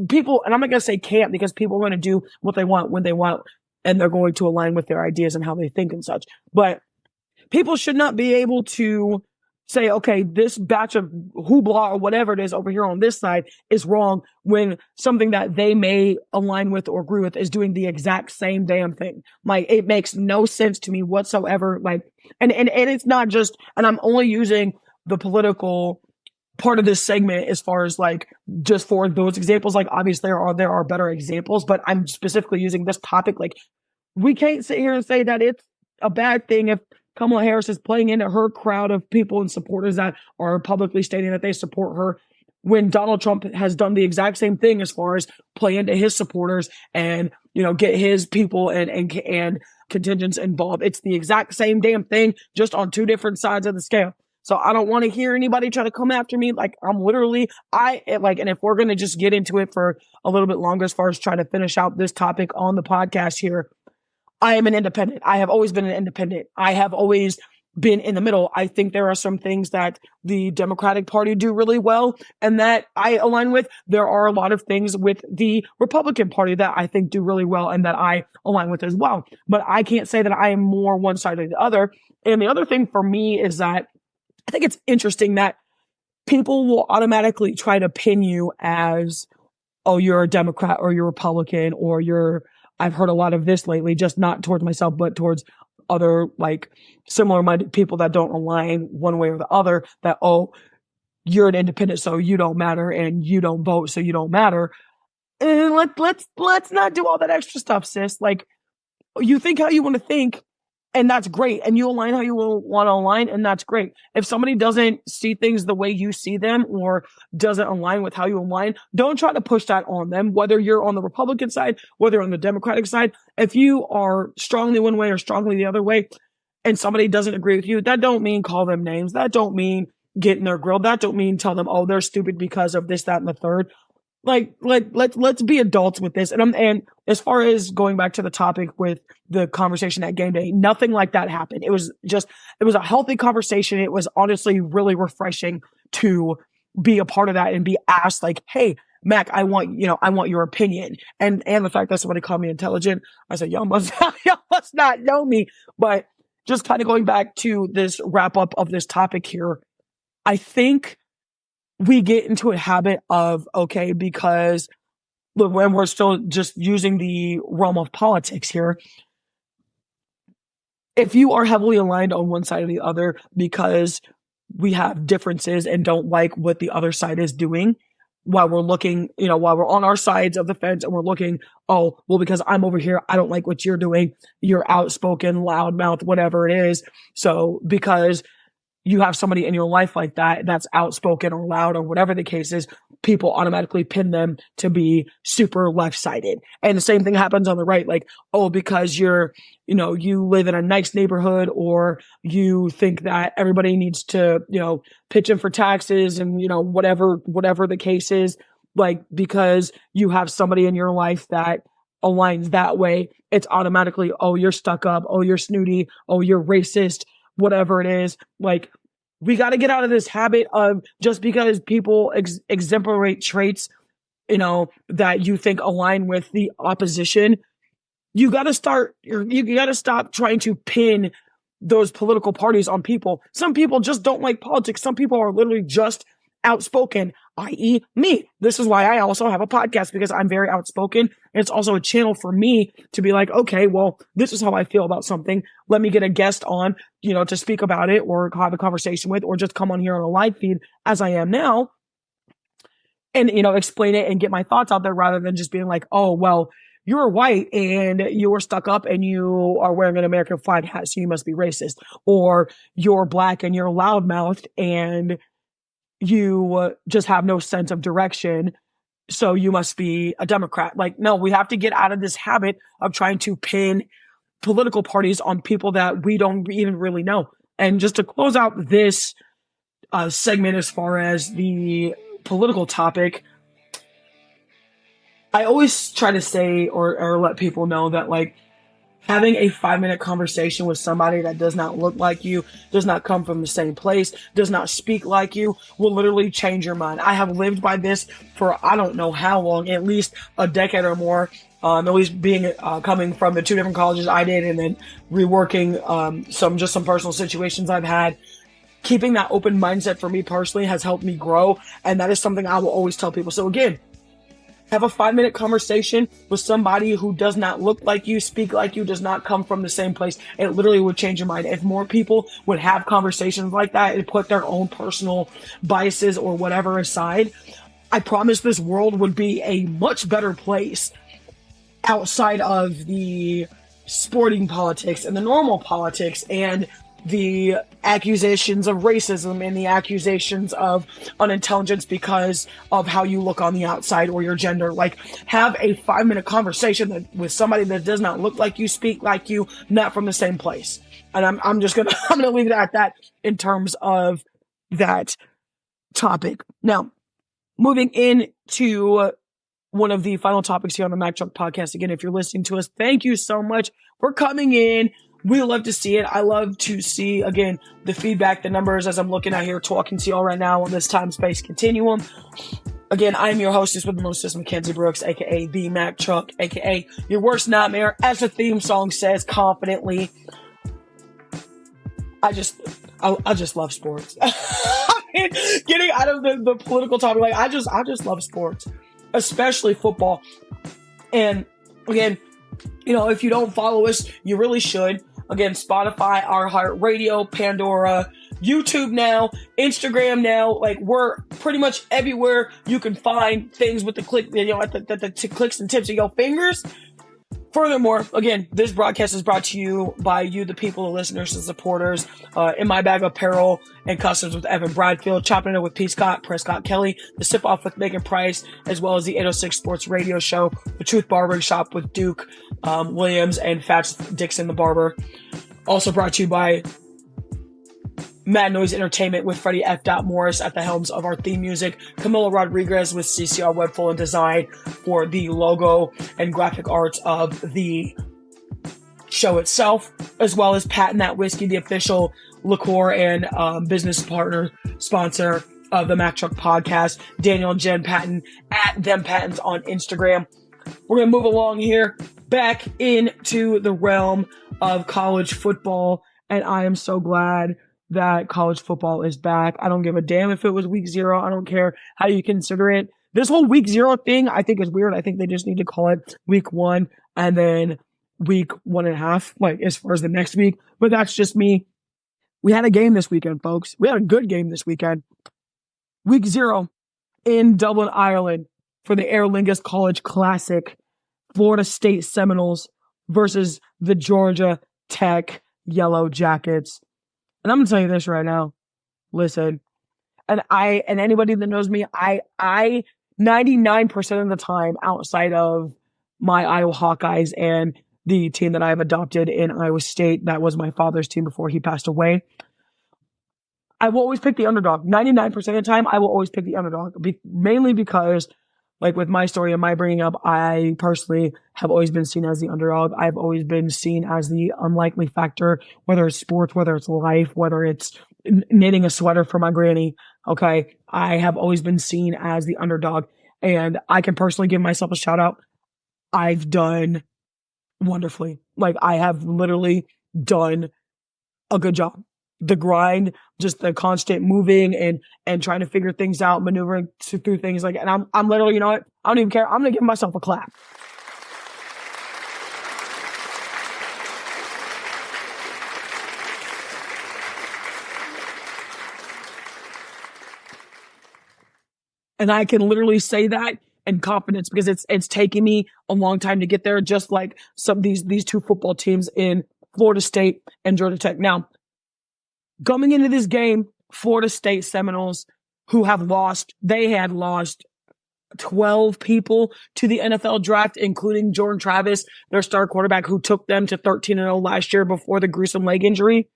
people, and I'm not going to say can't, because people are going to do what they want when they want, and they're going to align with their ideas and how they think and such. But people should not be able to say, okay, this batch of hoopla or whatever it is over here on this side is wrong, when something that they may align with or agree with is doing the exact same damn thing. Like, it makes no sense to me whatsoever. Like, and it's not just, and I'm only using the political part of this segment as far as like, just for those examples. Like, obviously there are better examples, but I'm specifically using this topic. Like, we can't sit here and say that it's a bad thing if Kamala Harris is playing into her crowd of people and supporters that are publicly stating that they support her, when Donald Trump has done the exact same thing as far as play into his supporters and, get his people and contingents involved. It's the exact same damn thing, just on two different sides of the scale. So I don't want to hear anybody try to come after me. Like, and if we're going to just get into it for a little bit longer as far as trying to finish out this topic on the podcast here, I am an independent. I have always been an independent. I have always been in the middle. I think there are some things that the Democratic Party do really well and that I align with. There are a lot of things with the Republican Party that I think do really well and that I align with as well. But I can't say that I am more one side or the other. And the other thing for me is that I think it's interesting that people will automatically try to pin you as, oh, you're a Democrat or you're Republican or I've heard a lot of this lately, just not towards myself, but towards other like similar minded people that don't align one way or the other, that, oh, you're an independent, so you don't matter, and you don't vote, so you don't matter. And let's not do all that extra stuff, sis. Like, you think how you want to think, and that's great. And you align how you want to align, and that's great. If somebody doesn't see things the way you see them or doesn't align with how you align, don't try to push that on them, whether you're on the Republican side, whether you're on the Democratic side. If you are strongly one way or strongly the other way, and somebody doesn't agree with you, that don't mean call them names. That don't mean get in their grill. That don't mean tell them, oh, they're stupid because of this, that, and the third. Like, let's be adults with this. And as far as going back to the topic with the conversation at game day, nothing like that happened. It was a healthy conversation. It was honestly really refreshing to be a part of that and be asked like, hey, Mac, I want your opinion. And the fact that somebody called me intelligent, I said, y'all must not know me. But just kind of going back to this wrap up of this topic here, I think we get into a habit of, okay, because when we're still just using the realm of politics here, if you are heavily aligned on one side or the other because we have differences and don't like what the other side is doing, while we're looking, while we're on our sides of the fence and we're looking, oh, well, because I'm over here, I don't like what you're doing. You're outspoken, loudmouth, whatever it is. So because you have somebody in your life like that that's outspoken or loud or whatever the case is, people automatically pin them to be super left-sided. And the same thing happens on the right. Like, oh, because you live in a nice neighborhood, or you think that everybody needs to, pitch in for taxes and, whatever the case is, like, because you have somebody in your life that aligns that way, it's automatically, oh, you're stuck up. Oh, you're snooty. Oh, you're racist. Whatever it is, like, we got to get out of this habit of just because people exemplate traits, that you think align with the opposition. You got to stop trying to pin those political parties on people. Some people just don't like politics. Some people are literally just outspoken, i.e. me. This is why I also have a podcast, because I'm very outspoken. And it's also a channel for me to be like, okay, well, this is how I feel about something. Let me get a guest on, to speak about it or have a conversation with, or just come on here on a live feed as I am now and, explain it and get my thoughts out there, rather than just being like, oh, well, you're white and you were stuck up and you are wearing an American flag hat, so you must be racist. Or you're black and you're loudmouthed and you just have no sense of direction, so you must be a Democrat. Like, no, we have to get out of this habit of trying to pin political parties on people that we don't even really know. And just to close out this segment as far as the political topic, I always try to say or let people know that, like, having a 5-minute conversation with somebody that does not look like you, does not come from the same place, does not speak like you, will literally change your mind. I have lived by this for I don't know how long, at least a decade or more, at least being coming from the 2 different colleges I did, and then reworking some personal situations I've had. Keeping that open mindset for me personally has helped me grow, and that is something I will always tell people. So again, have a 5-minute conversation with somebody who does not look like you, speak like you, does not come from the same place. It literally would change your mind. If more people would have conversations like that and put their own personal biases or whatever aside, I promise this world would be a much better place outside of the sporting politics and the normal politics and the accusations of racism and the accusations of unintelligence because of how you look on the outside or your gender. Like, have a 5-minute conversation with somebody that does not look like you, speak like you, not from the same place. And I'm gonna leave it at that in terms of that topic. Now, moving into one of the final topics here on the MackTruck Podcast. Again, if you're listening to us, thank you so much for coming in. We love to see it. I love to see, again, the feedback, the numbers, as I'm looking out here talking to y'all right now on this time-space continuum. Again, I am your hostess with the mostest, Mackenzie Brooks, aka Thee MackTruck, aka your worst nightmare, as the theme song says confidently. I just love sports. I mean, getting out of the political topic, like, I just love sports, especially football. And again, if you don't follow us, you really should. Again, Spotify, iHeartRadio, Pandora, YouTube now, Instagram now. Like, we're pretty much everywhere you can find things with the click, at the clicks and tips of your fingers. Furthermore, again, this broadcast is brought to you by you, the people, the listeners, the supporters. In My Bag Apparel and Customs with Evan Bradfield, Chopping It Up with P. Scott, Prescott Kelly, The Sip Off with Megan Price, as well as the 806 Sports Radio Show, The Truth Barbering Shop with Duke Williams and Fats Dixon the Barber. Also brought to you by Mad Noise Entertainment with Freddie F. Morris at the helms of our theme music. Camilo Rodriguez with CCR Webful and Design for the logo and graphic arts of the show itself, as well as Patton That Whiskey, the official liqueur and business partner sponsor of the MackTruck Podcast. Daniel and Jen Patton at Them Pattons on Instagram. We're going to move along here back into the realm of college football, and I am so glad that college football is back. I don't give a damn if it was week 0. I don't care how you consider it. This whole week 0 thing I think is weird. I think they just need to call it week 1 and then week 1.5, like as far as the next week. But that's just me. We had a game this weekend, folks. We had a good game this weekend. Week 0 in Dublin, Ireland for the Aer Lingus College Classic. Florida State Seminoles versus the Georgia Tech Yellow Jackets. And I'm gonna tell you this right now. Listen, and anybody that knows me, I 99% of the time outside of my Iowa Hawkeyes and the team that I've adopted in Iowa State, that was my father's team before he passed away, I will always pick the underdog. 99% of the time, I will always pick the underdog, mainly because, like with my story and my bringing up, I personally have always been seen as the underdog. I've always been seen as the unlikely factor, whether it's sports, whether it's life, whether it's knitting a sweater for my granny. Okay. I have always been seen as the underdog, and I can personally give myself a shout out. I've done wonderfully. Like, I have literally done a good job. The grind, just the constant moving and trying to figure things out, maneuvering through things like, and I'm literally, you know what? I don't even care. I'm going to give myself a clap. And I can literally say that in confidence because it's taken me a long time to get there, just like these two football teams in Florida State and Georgia Tech. Now, coming into this game, Florida State Seminoles, who had lost 12 people to the NFL draft, including Jordan Travis, their star quarterback, who took them to 13-0 last year before the gruesome leg injury.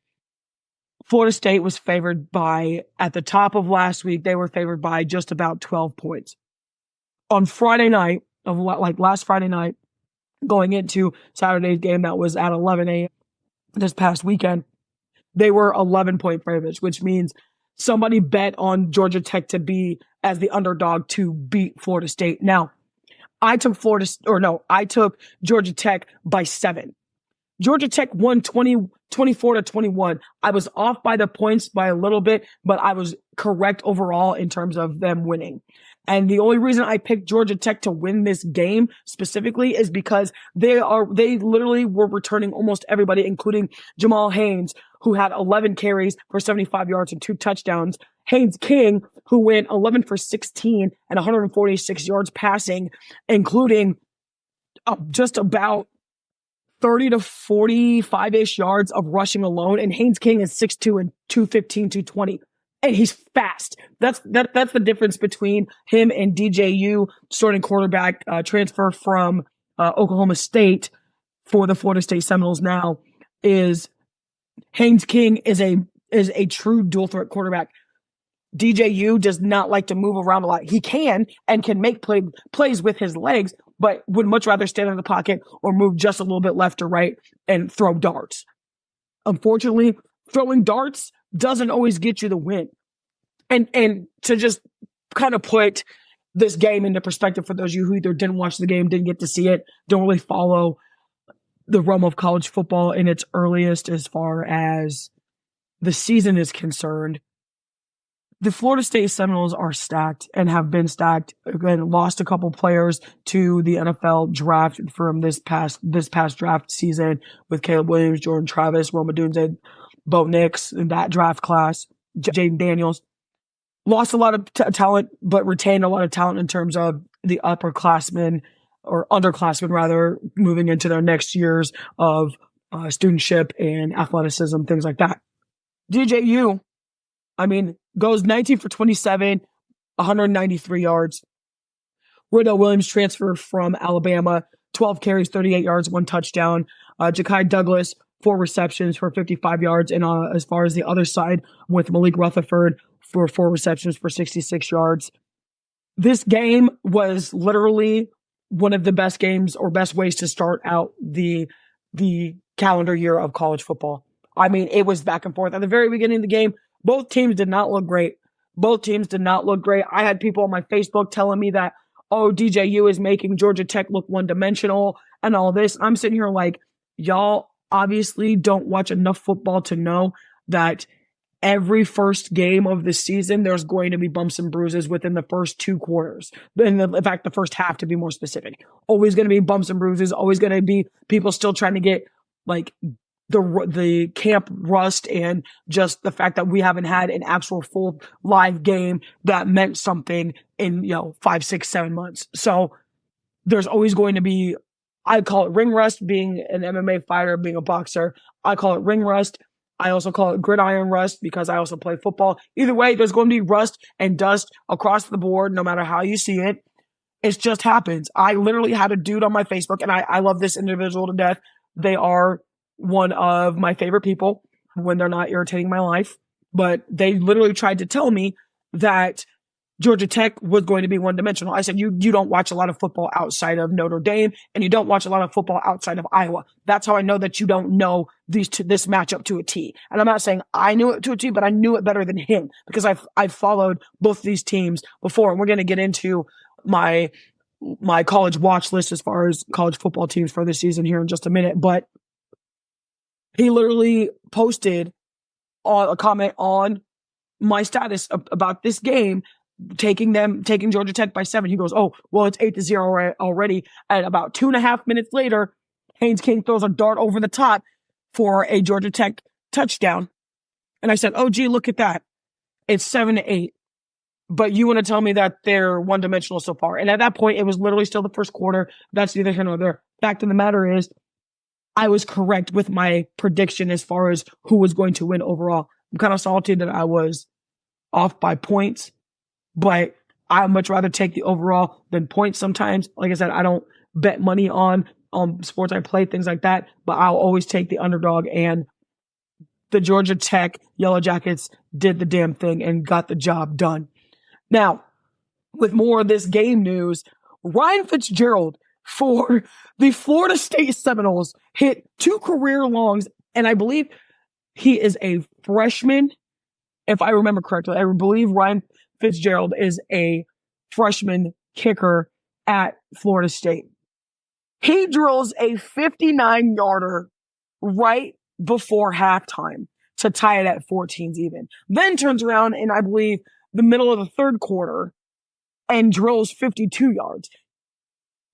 Florida State was favored by, at the top of last week, they were favored by just about 12 points. On Friday night, last Friday night, going into Saturday's game that was at 11 a.m. this past weekend, they were 11-point favorites, which means somebody bet on Georgia Tech to be as the underdog to beat Florida State. Now, I took Georgia Tech by 7. Georgia Tech won 24-21. I was off by the points by a little bit, but I was correct overall in terms of them winning. And the only reason I picked Georgia Tech to win this game specifically is because they literally were returning almost everybody, including Jamal Haynes, who had 11 carries for 75 yards and 2 touchdowns. Haynes King, who went 11 for 16 and 146 yards passing, including just about 30 to 45-ish yards of rushing alone. And Haynes King is 6'2" and 215, 220. And he's fast. That's the difference between him and DJU, starting quarterback, transfer from Oklahoma State for the Florida State Seminoles now, is Haynes King is a true dual threat quarterback. DJU does not like to move around a lot. He can make plays with his legs, but would much rather stand in the pocket or move just a little bit left or right and throw darts. Unfortunately, throwing darts doesn't always get you the win. And to just kind of put this game into perspective for those of you who either didn't watch the game, didn't get to see it, don't really follow the realm of college football in its earliest as far as the season is concerned, The Florida State Seminoles are stacked and have been stacked. Again, lost a couple players to the NFL draft from this past draft season with Caleb Williams, Jordan Travis, Roma Dunze, Bo Nix in that draft class, Jaden Daniels. Lost a lot of talent, but retained a lot of talent in terms of the upperclassmen or underclassmen rather, moving into their next years of studentship and athleticism, things like that. DJU, goes 19 for 27, 193 yards. Riddell Williams transfer from Alabama, 12 carries, 38 yards, 1 touchdown. Ja'Kai Douglas, 4 receptions for 55 yards. And as far as the other side, with Malik Rutherford for 4 receptions for 66 yards. This game was literally one of the best games or best ways to start out the calendar year of college football. It was back and forth. At the very beginning of the game, both teams did not look great. I had people on my Facebook telling me that, DJU is making Georgia Tech look one-dimensional and all this. I'm sitting here like, y'all obviously don't watch enough football to know that every first game of the season, there's going to be bumps and bruises within the first 2 quarters. In fact, the first half, to be more specific. Always going to be bumps and bruises. Always going to be people still trying to get the camp rust and just the fact that we haven't had an actual full live game that meant something in 5, 6, 7 months. So there's always going to be, I call it ring rust, being an MMA fighter, being a boxer. I call it ring rust. I also call it gridiron rust because I also play football. Either way, there's going to be rust and dust across the board, no matter how you see it. It just happens. I literally had a dude on my Facebook, and I love this individual to death. They are one of my favorite people when they're not irritating my life. But they literally tried to tell me that Georgia Tech was going to be one-dimensional. I said, you don't watch a lot of football outside of Notre Dame, and you don't watch a lot of football outside of Iowa. That's how I know that you don't know this matchup to a T. And I'm not saying I knew it to a T, but I knew it better than him because I've followed both these teams before. And we're going to get into my college watch list as far as college football teams for this season here in just a minute. But he literally posted a comment on my status about this game, taking Georgia Tech by 7. He goes, oh, well, it's 8-0 already. And about 2.5 minutes later, Haynes King throws a dart over the top for a Georgia Tech touchdown. And I said, oh, gee, look at that. It's 7-8. But you want to tell me that they're one-dimensional so far. And at that point, it was literally still the first quarter. That's neither here nor there. Fact of the matter is, I was correct with my prediction as far as who was going to win overall. I'm kind of salty that I was off by points, but I much rather take the overall than points sometimes. Like I said, I don't bet money on sports I play, things like that, but I'll always take the underdog, and the Georgia Tech Yellow Jackets did the damn thing and got the job done. Now, with more of this game news, Ryan Fitzgerald for the Florida State Seminoles hit 2 career longs, and I believe he is a freshman. If I remember correctly, I believe Ryan Fitzgerald is a freshman kicker at Florida State. He drills a 59-yarder right before halftime to tie it at 14s even. Then turns around in, I believe, the middle of the third quarter and drills 52 yards.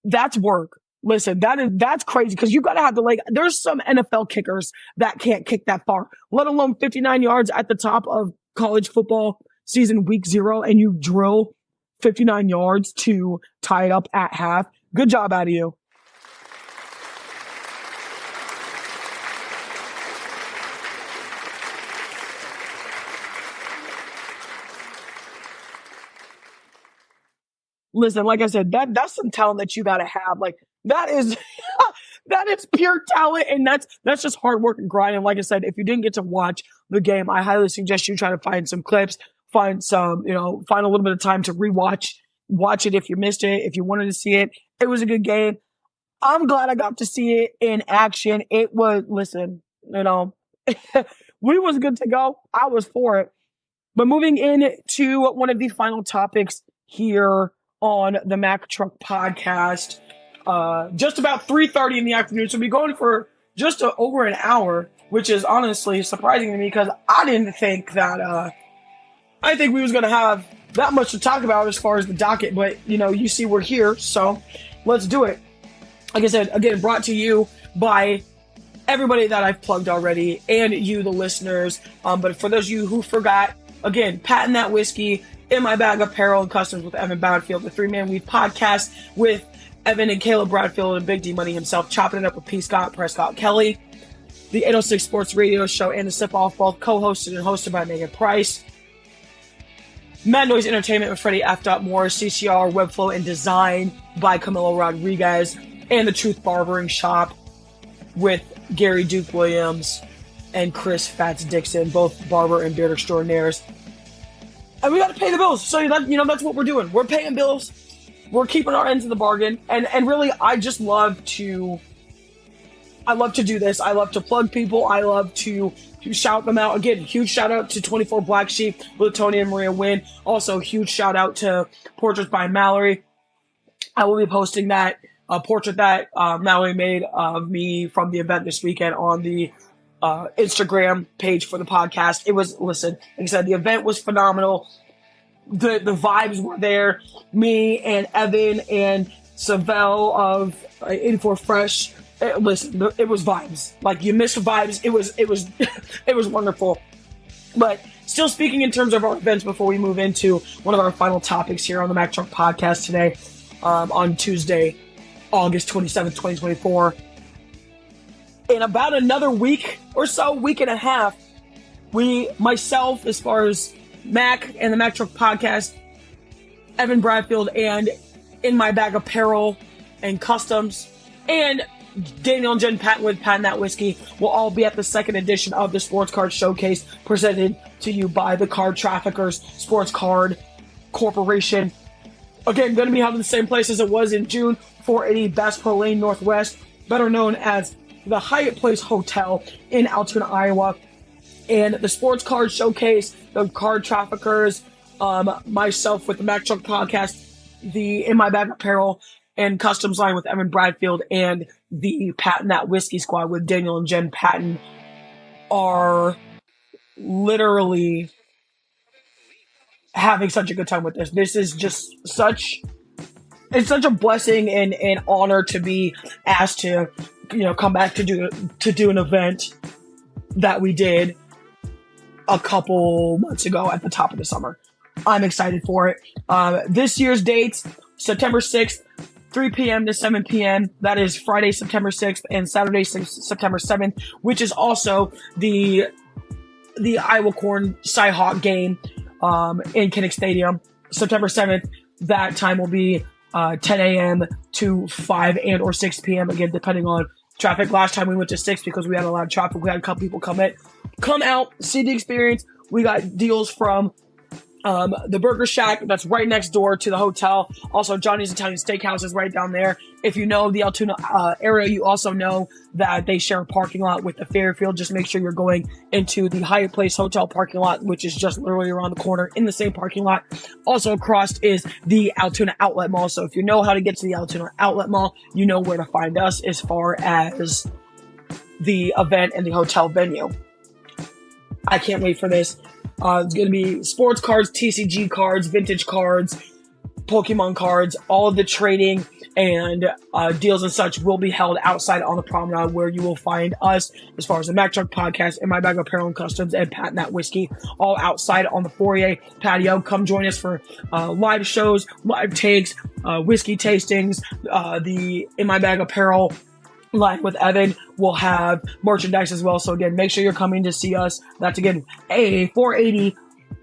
That's work. Listen, that's crazy because you got to have the leg. There's some NFL kickers that can't kick that far, let alone 59 yards at the top of college football season week 0, and you drill 59 yards to tie it up at half. Good job out of you. Listen, like I said, that's some talent that you got to have. Like that is that is pure talent, and that's just hard work and grind. And like I said, if you didn't get to watch the game, I highly suggest you try to find some clips, find a little bit of time to watch it if you missed it, if you wanted to see it. It was a good game. I'm glad I got to see it in action. It was, listen, we was good to go. I was for it. But moving into one of the final topics here on the MackTruck Podcast, just about 3:30 in the afternoon. So we'll be going for just over an hour, which is honestly surprising to me because I didn't think that I think we was going to have that much to talk about as far as the docket, but, you see we're here, so let's do it. Like I said, again, brought to you by everybody that I've plugged already and you, the listeners. But for those of you who forgot, again, Patent That Whiskey, In My Bag Apparel and Customs with Evan Bradfield, the 3-Man Weave podcast with Evan and Caleb Bradfield and Big D Money himself, chopping it up with P. Scott Prescott Kelly. The 806 Sports Radio Show and the Sip Off, both co-hosted and hosted by Megan Price. Mad Noise Entertainment with Freddie F. Morris, CCR, Webflow, and Design by Camilo Rodriguez. And the Truth Barbering Shop with Gary Duke Williams and Chris Fats Dixon, both barber and beard extraordinaires. And we got to pay the bills. So, that's what we're doing. We're paying bills. We're keeping our ends of the bargain. And really, I love to do this. I love to plug people. I love to shout them out. Again, huge shout out to 24 Black Sheep with Tony and Maria Wynn. Also, huge shout out to Portraits by Mallory. I will be posting that portrait that Mallory made of me from the event this weekend on the Instagram page for the podcast. It was, listen, like I said, the event was phenomenal. The vibes were there. Me and Evan and Savell of 84 Fresh. Listen, it was vibes. Like, you missed vibes. It was it was wonderful. But still speaking in terms of our events before we move into one of our final topics here on the MackTruck Podcast today, on Tuesday, August 27th, 2024. In about another week or so, week and a half, myself, as far as Mac and the MackTruck Podcast, Evan Bradfield, and In My Bag Apparel and Customs, and Daniel and Jen Patton with Patent That Whiskey will all be at the second edition of the Sports Card Showcase presented to you by the Card Traffickers Sports Card Corporation. Again, going to be held in the same place as it was in June, 480 Bass Pro Lane Northwest, better known as the Hyatt Place Hotel in Altoona, Iowa. And the Sports Card Showcase, the Card Traffickers, myself with the MackTruck Podcast, the In My Bag Apparel and Customs line with Evan Bradfield, and the Patent That Whiskey Squad with Daniel and Jen Patton are literally having such a good time with this. This is just such a blessing and honor to be asked to, come back to do an event that we did a couple months ago at the top of the summer. I'm excited for it. This year's dates, September 6th, 3 p.m. to 7 p.m. That is Friday, September 6th and Saturday, September 7th, which is also the Iowa Corn Cyhawk game in Kinnick Stadium. September 7th, that time will be 10 a.m. to 5 and or 6 p.m. Again, depending on traffic. Last time we went to 6 because we had a lot of traffic. We had a couple people come out, see the experience. We got deals from the Burger Shack that's right next door to the hotel. Also, Johnny's Italian Steakhouse is right down there. If you know the Altoona area, you also know that they share a parking lot with the Fairfield. Just make sure you're going into the Hyatt Place Hotel parking lot, which is just literally around the corner in the same parking lot. Also across is the Altoona Outlet Mall. So if you know how to get to the Altoona Outlet Mall, you know where to find us as far as the event and the hotel venue. I can't wait for this. It's going to be sports cards, TCG cards, vintage cards, Pokemon cards. All of the trading and deals and such will be held outside on the promenade, where you will find us as far as the MackTruck Podcast, In My Bag Apparel and Customs, and Patent That Whiskey, all outside on the foyer patio. Come join us for live shows, live takes, whiskey tastings, the In My Bag Apparel line with Evan will have merchandise as well. So again, make sure you're coming to see us. That's again a 480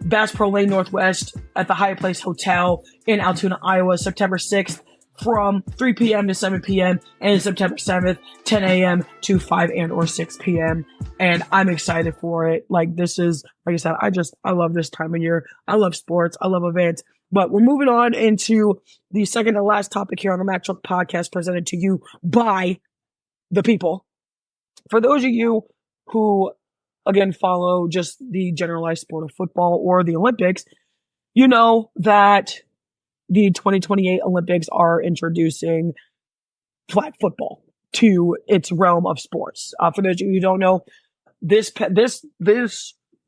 Bass Pro Lane Northwest at the Hyatt Place Hotel in Altoona, Iowa, September 6th from 3 p.m. to 7 p.m. and September 7th, 10 a.m. to 5 and or 6 p.m. And I'm excited for it. Like, this is, like I said, I love this time of year. I love sports. I love events. But we're moving on into the second to last topic here on the MackTruck Podcast, presented to you by the people. For those of you who, again, follow just the generalized sport of football or the Olympics, you know that the 2028 Olympics are introducing flag football to its realm of sports. For those of you who don't know, this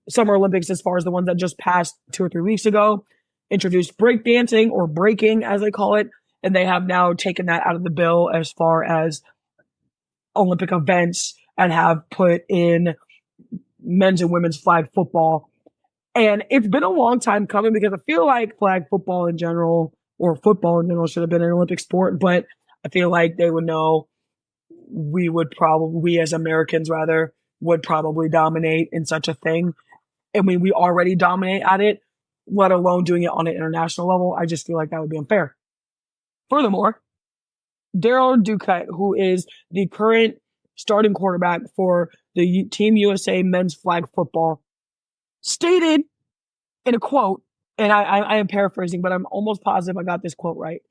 Summer Olympics, as far as the ones that just passed 2 or 3 weeks ago, introduced breakdancing, or breaking as they call it, and they have now taken that out of the bill as far as Olympic events and have put in men's and women's flag football. And it's been a long time coming, because I feel like flag football in general, or football in general, should have been an Olympic sport, but I feel like they would know we as Americans rather, would probably dominate in such a thing. I mean, we already dominate at it, let alone doing it on an international level. I just feel like that would be unfair. Furthermore, Daryl Duquette, who is the current starting quarterback for the Team USA men's flag football, stated in a quote, and I am paraphrasing, but I'm almost positive I got this quote right.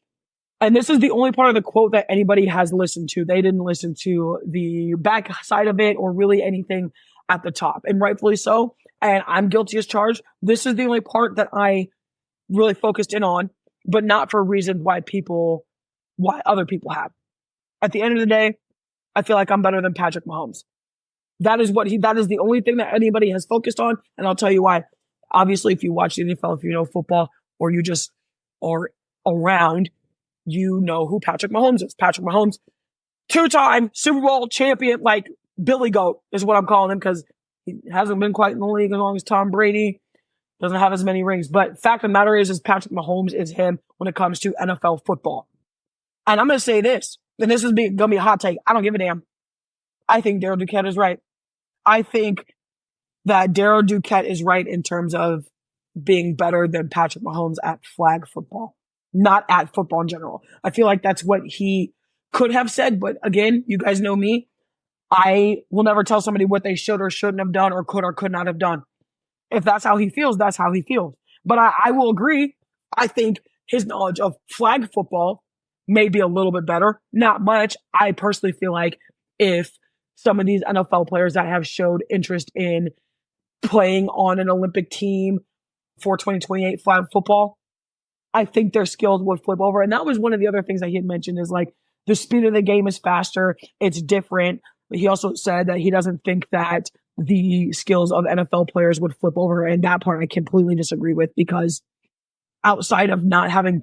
And this is the only part of the quote that anybody has listened to. They didn't listen to the back side of it or really anything at the top, and rightfully so. And I'm guilty as charged. This is the only part that I really focused in on, but not for reasons why other people have. At the end of the day, I feel like I'm better than Patrick Mahomes. That is the only thing that anybody has focused on. And I'll tell you why. Obviously, if you watch the NFL, if you know football, or you just are around, you know who Patrick Mahomes is. Patrick Mahomes, 2-time Super Bowl champion, like Billy Goat is what I'm calling him, because he hasn't been quite in the league as long as Tom Brady. Doesn't have as many rings. But fact of the matter is Patrick Mahomes is him when it comes to NFL football. And I'm going to say this, and this is going to be a hot take. I don't give a damn. I think Daryl Duquette is right. I think that Daryl Duquette is right in terms of being better than Patrick Mahomes at flag football, not at football in general. I feel like that's what he could have said. But again, you guys know me. I will never tell somebody what they should or shouldn't have done, or could not have done. If that's how he feels, that's how he feels. But I will agree. I think his knowledge of flag football may be a little bit better. Not much. I personally feel like if some of these NFL players that have showed interest in playing on an Olympic team for 2028 flag football, I think their skills would flip over. And that was one of the other things that he had mentioned, is like the speed of the game is faster. It's different. But he also said that he doesn't think that the skills of NFL players would flip over. And that part I completely disagree with, because outside of not having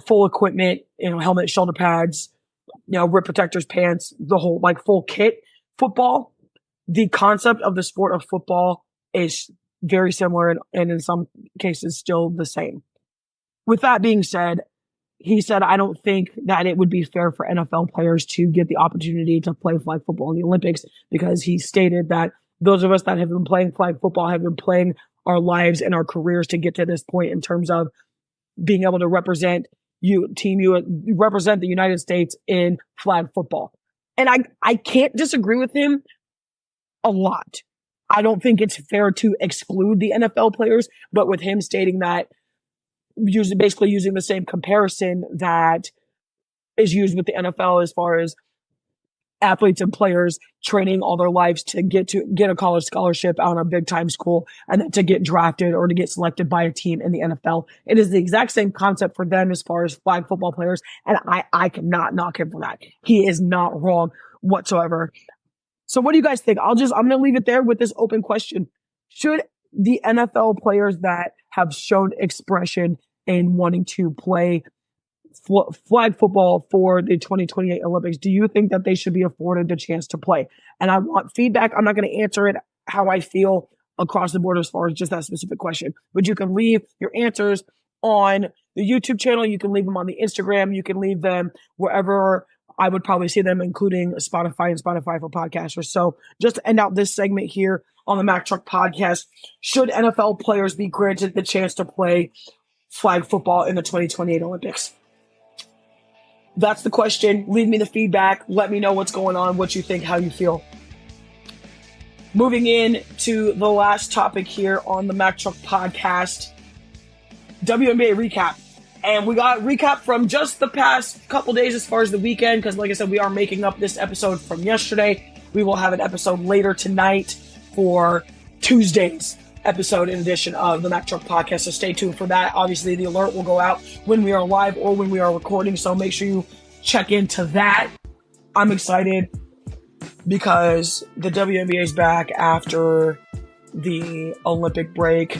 full equipment, helmet, shoulder pads, rim protectors, pants, the whole like full kit, football, the concept of the sport of football is very similar, and in some cases still the same. With that being said, he said, I don't think that it would be fair for NFL players to get the opportunity to play flag football in the Olympics, because he stated that those of us that have been playing flag football have been playing our lives and our careers to get to this point in terms of being able to represent represent the United States in flag football. And I can't disagree with him a lot. I don't think it's fair to exclude the NFL players, but with him stating that, basically using the same comparison that is used with the NFL as far as athletes and players training all their lives to get a college scholarship out of a big time school and then to get drafted or to get selected by a team in the NFL. It is the exact same concept for them as far as flag football players. And I cannot knock him for that. He is not wrong whatsoever. So what do you guys think? I'm going to leave it there with this open question. Should the NFL players that have shown expression in wanting to play flag football for the 2028 Olympics, do you think that they should be afforded the chance to play? And I want feedback. I'm not going to answer it how I feel across the board as far as just that specific question, but you can leave your answers on the YouTube channel. You can leave them on the Instagram. You can leave them wherever I would probably see them, including Spotify and Spotify for podcasters. So just to end out this segment here on the MackTruck Podcast, should NFL players be granted the chance to play flag football in the 2028 Olympics? That's the question. Leave me the feedback. Let me know what's going on, what you think, how you feel. Moving in to the last topic here on the MackTruck Podcast, WNBA recap. And we got a recap from just the past couple days as far as the weekend, because like I said, we are making up this episode from yesterday. We will have an episode later tonight for Tuesday's episode in addition of the MackTruck Podcast, so stay tuned for that. Obviously, the alert will go out when we are live or when we are recording, so make sure you check into that. I'm excited because the WNBA is back after the Olympic break.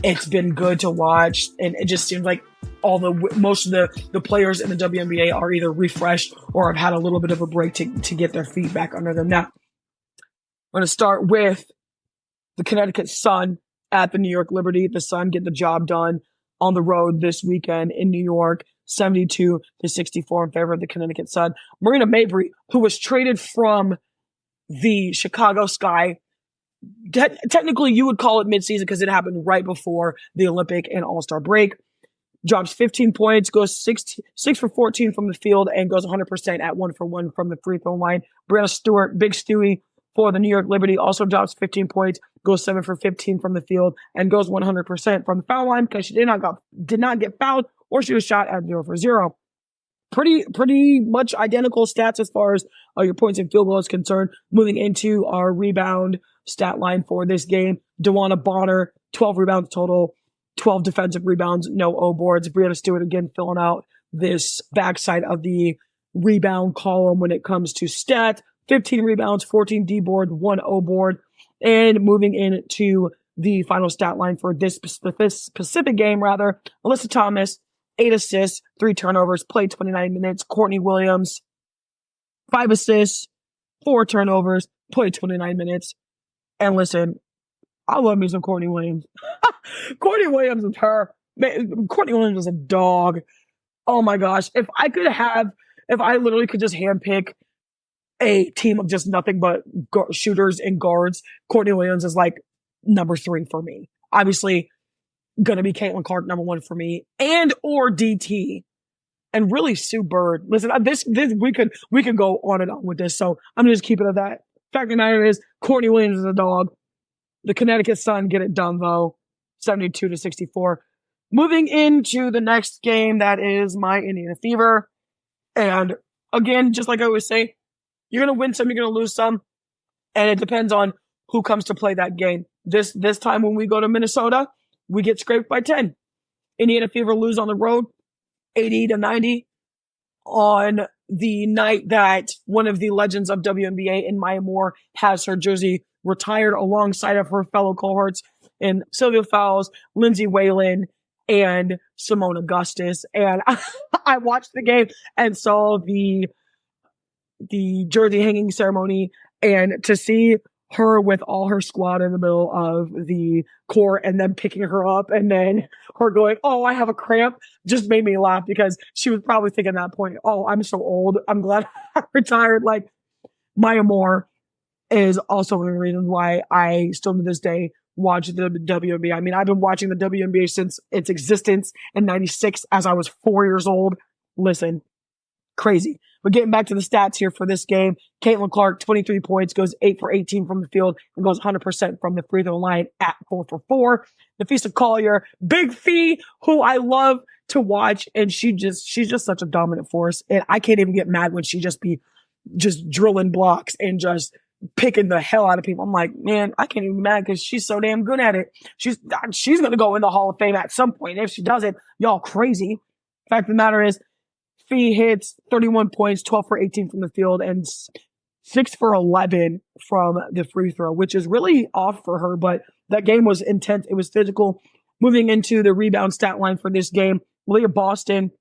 It's been good to watch, and it just seems like most of the players in the WNBA are either refreshed or have had a little bit of a break to get their feet back under them. Now, I'm going to start with the Connecticut Sun at the New York Liberty. The Sun get the job done on the road this weekend in New York, 72-64 in favor of the Connecticut Sun. Marina Mabrey, who was traded from the Chicago Sky, technically you would call it midseason because it happened right before the Olympic and All-Star break, drops 15 points, goes 6 for 14 from the field, and goes 100% at 1 for 1 from the free throw line. Brianna Stewart, Big Stewie for the New York Liberty, also drops 15 points, goes 7 for 15 from the field, and goes 100% from the foul line because she did not get fouled, or she was shot at 0 for 0. Pretty much identical stats as far as your points and field goal is concerned. Moving into our rebound stat line for this game, DeWanna Bonner, 12 rebounds total, 12 defensive rebounds, no O boards. Brianna Stewart again filling out this backside of the rebound column when it comes to stats. 15 rebounds, 14 D board, 1 O board. And moving into the final stat line for this specific game, Alyssa Thomas, 8 assists, 3 turnovers, played 29 minutes. Courtney Williams, 5 assists, 4 turnovers, played 29 minutes. And listen, I love me some Courtney Williams. Courtney Williams is her. Man, Courtney Williams is a dog. Oh my gosh. If I literally could just handpick a team of just nothing but shooters and guards, Courtney Williams is like number 3 for me. Obviously, gonna be Caitlin Clark number 1 for me, and or DT, and really Sue Bird. Listen, this we could go on and on with this, so I'm gonna just keep it at that. Fact of the matter is, Courtney Williams is a dog. The Connecticut Sun get it done though, 72-64. Moving into the next game, that is my Indiana Fever, and again, just like I always say, you're gonna win some, you're gonna lose some, and it depends on who comes to play that game. This time when we go to Minnesota, we get scraped by 10. Indiana Fever lose on the road, 80-90, on the night that one of the legends of WNBA in Maya Moore has her jersey retired alongside of her fellow cohorts in Sylvia Fowles, Lindsay Whalen, and Simone Augustus. And I watched the game and saw the jersey hanging ceremony, and to see her with all her squad in the middle of the court and then picking her up and then her going, "Oh, I have a cramp," just made me laugh because she was probably thinking at that point, "Oh, I'm so old. I'm glad I retired." Like, Maya Moore is also one of the reasons why I still to this day watch the WNBA. I mean, I've been watching the WNBA since its existence in 96 as I was 4 years old. Listen, crazy. But getting back to the stats here for this game, Caitlin Clark, 23 points, goes 8 for 18 from the field, and goes 100% from the free throw line at 4 for 4. Nafisa Collier, Big Fee, who I love to watch, and she's just such a dominant force. And I can't even get mad when she just drilling blocks and just picking the hell out of people. I'm like, man, I can't even be mad because she's so damn good at it. She's going to go in the Hall of Fame at some point. If she doesn't, y'all crazy. Fact of the matter is, Fee hits 31 points, 12 for 18 from the field, and 6 for 11 from the free throw, which is really off for her, but that game was intense. It was physical. Moving into the rebound stat line for this game, Leah Boston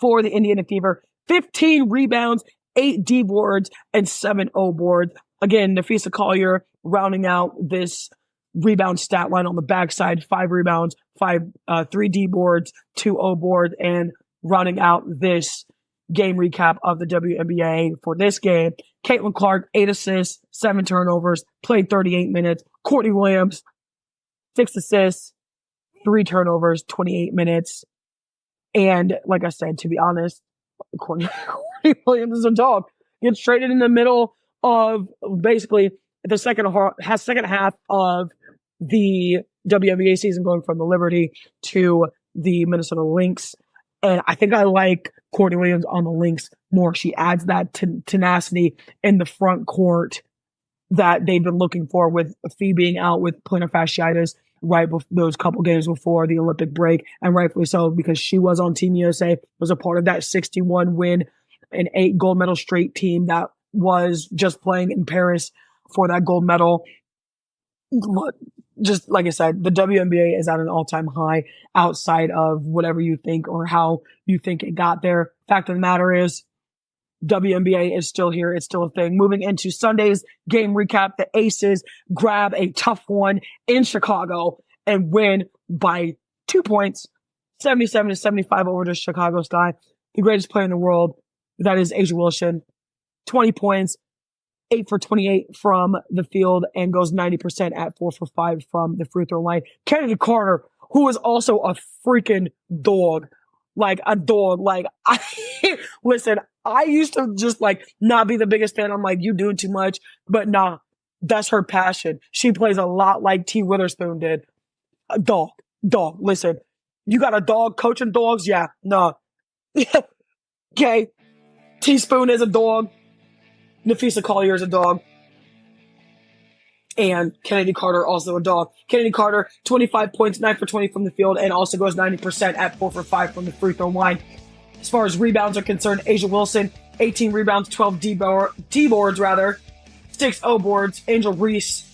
for the Indiana Fever, 15 rebounds, 8 D boards, and 7 O boards. Again, Nafisa Collier rounding out this rebound stat line on the backside, 5 rebounds, 3 D boards, 2 O boards, and rounding out this game recap of the WNBA for this game, Caitlin Clark, 8 assists, 7 turnovers, played 38 minutes. Courtney Williams, 6 assists, 3 turnovers, 28 minutes. And like I said, to be honest, Courtney Williams is a dog. Gets traded in the middle of basically the second half of the WNBA season, going from the Liberty to the Minnesota Lynx. And I think I like Courtney Williams on the Lynx more. She adds that tenacity in the front court that they've been looking for, with Fee being out with plantar fasciitis those couple games before the Olympic break, and rightfully so, because she was on Team USA, was a part of that 61 win and 8 gold medal straight team that was just playing in Paris for that gold medal. just like I said, the WNBA is at an all-time high outside of whatever you think or how you think it got there. Fact of the matter is, WNBA is still here. It's still a thing. Moving into Sunday's game recap, the Aces grab a tough one in Chicago and win by 2 points, 77-75 over the Chicago Sky. The greatest player in the world, that is A'ja Wilson, 20 points, 8 for 28 from the field and goes 90% at 4 for 5 from the free throw line. Kennedy Carter, who is also a freaking dog. Like a dog. Like, listen, I used to just like not be the biggest fan. I'm like, you doing too much. But nah, that's her passion. She plays a lot like T. Witherspoon did. A dog. Listen, you got a dog coaching dogs? Yeah, no. Okay. Teaspoon is a dog. Nafisa Collier is a dog. And Kennedy Carter, also a dog. Kennedy Carter, 25 points, 9 for 20 from the field, and also goes 90% at 4 for 5 from the free throw line. As far as rebounds are concerned, A'ja Wilson, 18 rebounds, 12 D-boards, 6 O-boards. Angel Reese,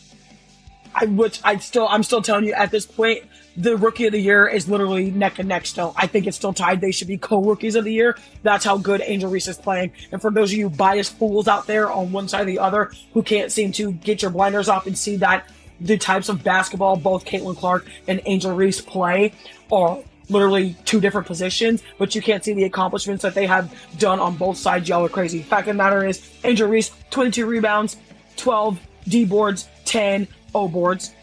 I'm still telling you at this point, the rookie of the year is literally neck and neck still. I think it's still tied. They should be co-rookies of the year. That's how good Angel Reese is playing. And for those of you biased fools out there on one side or the other who can't seem to get your blinders off and see that the types of basketball both Caitlin Clark and Angel Reese play are literally two different positions, but you can't see the accomplishments that they have done on both sides, y'all are crazy. Fact of the matter is, Angel Reese, 22 rebounds, 12 D-boards, 10 O-boards.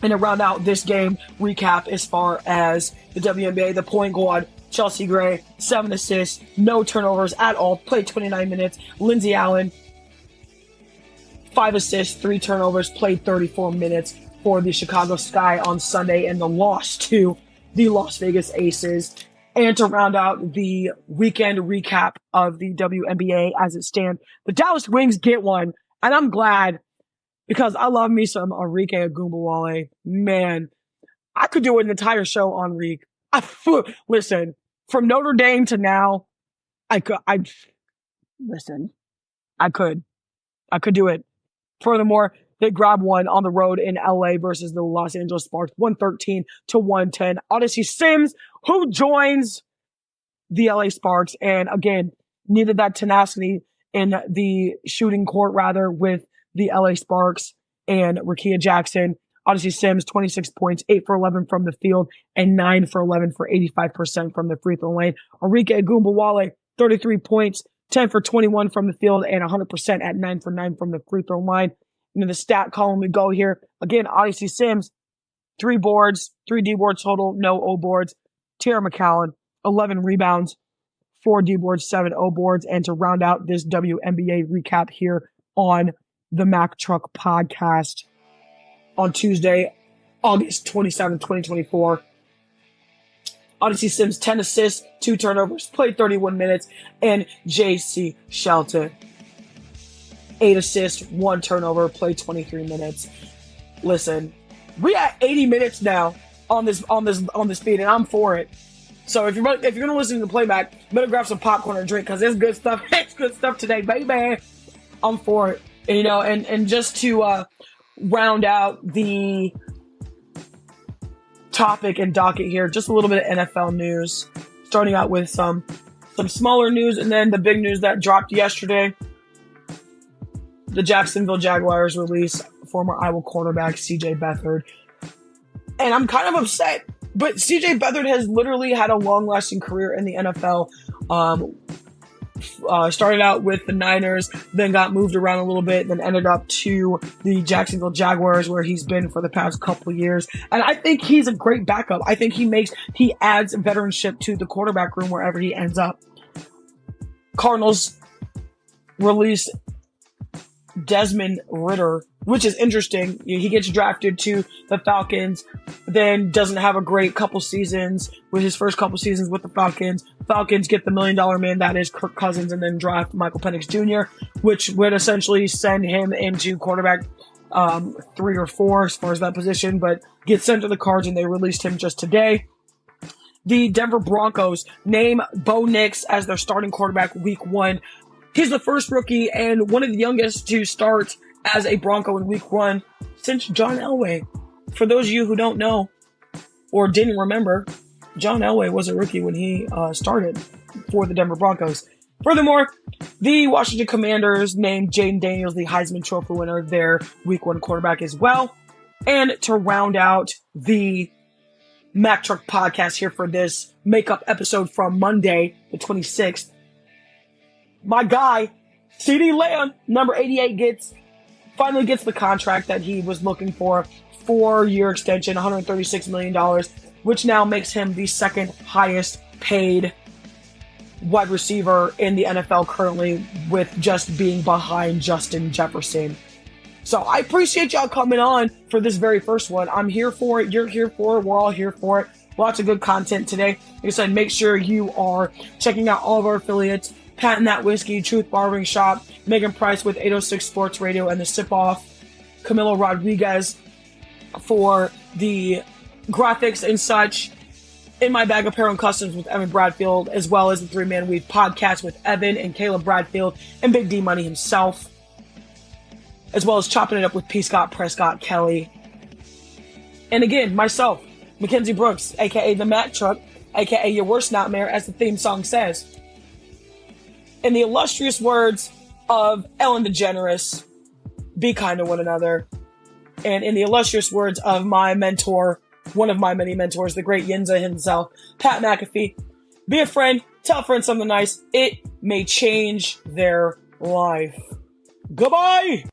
And to round out this game recap as far as the WNBA, the point guard, Chelsea Gray, 7 assists, no turnovers at all, played 29 minutes. Lindsay Allen, 5 assists, 3 turnovers, played 34 minutes for the Chicago Sky on Sunday in the loss to the Las Vegas Aces. And to round out the weekend recap of the WNBA as it stands, the Dallas Wings get one, and I'm glad. Because I love me some Enrique Agumbawale. Man, I could do an entire show on Reek. Listen, from Notre Dame to now, I could do it. Furthermore, they grab one on the road in LA versus the Los Angeles Sparks, 113-110. Odyssey Sims, who joins the LA Sparks, and again, needed that tenacity in the shooting court with the LA Sparks and Rakia Jackson. Odyssey Sims, 26 points, 8 for 11 from the field, and 9 for 11 for 85% from the free throw lane. Enrique Agumbawale, 33 points, 10 for 21 from the field, and 100% at 9 for 9 from the free throw line. And in the stat column we go here. Again, Odyssey Sims, 3 boards, 3 D-boards total, no O-boards. Tara McCallum, 11 rebounds, 4 D-boards, 7 O-boards. And to round out this WNBA recap here on the MackTruck Podcast on Tuesday, August 27, 2024. Odyssey Sims, 10 assists, 2 turnovers, played 31 minutes, and JC Shelton, 8 assists, 1 turnover, played 23 minutes. Listen, we at 80 minutes now on this feed, and I'm for it. So if you're gonna listen to the playback, better grab some popcorn and drink, because it's good stuff. It's good stuff today, baby. I'm for it. And just to round out the topic and docket here, just a little bit of NFL news. Starting out with some smaller news, and then the big news that dropped yesterday. The Jacksonville Jaguars release former Iowa cornerback C.J. Beathard. And I'm kind of upset, but C.J. Beathard has literally had a long-lasting career in the NFL. Started out with the Niners, then got moved around a little bit, then ended up to the Jacksonville Jaguars, where he's been for the past couple of years. And I think he's a great backup. I think he adds veteranship to the quarterback room wherever he ends up. Cardinals released Desmond Ridder, which is interesting. He gets drafted to the Falcons, then doesn't have a great couple seasons with his first couple seasons with the Falcons. Falcons get the $1 million man, that is Kirk Cousins, and then draft Michael Penix Jr., which would essentially send him into quarterback 3 or 4 as far as that position, but gets sent to the Cards, and they released him just today. The Denver Broncos name Bo Nix as their starting quarterback week 1. He's the first rookie and one of the youngest to start as a Bronco in week 1 since John Elway. for those of you who don't know or didn't remember, John Elway was a rookie when he started for the Denver Broncos. Furthermore, the Washington Commanders named Jaden Daniels the Heisman Trophy winner, their Week 1 quarterback as well. And to round out the MackTruck Podcast here for this makeup episode from Monday, the 26th, my guy, CeeDee Lamb, number 88, finally gets the contract that he was looking for. 4-year extension, $136 million, which now makes him the second highest paid wide receiver in the NFL currently, with just being behind Justin Jefferson. So I appreciate y'all coming on for this very first one. I'm here for it. You're here for it. We're all here for it. Lots of good content today. Like I said, make sure you are checking out all of our affiliates. Patent That Whiskey, Truth Barbering Shop, Megan Price with 806 Sports Radio and the Sip Off, Camilo Rodriguez for the graphics and such, In My Bag Apparel and Customs with Evan Bradfield, as well as the 3-Man Weave podcast with Evan and Caleb Bradfield and Big D Money himself, as well as Chopping It Up with P. Scott Prescott Kelly. And again, myself, Mackenzie Brooks, aka the MackTruck, aka Your Worst Nightmare, as the theme song says. In the illustrious words of Ellen DeGeneres, be kind to one another. And in the illustrious words of my mentor, one of my many mentors, the great Yinza himself, Pat McAfee, be a friend, tell a friend something nice. It may change their life. Goodbye!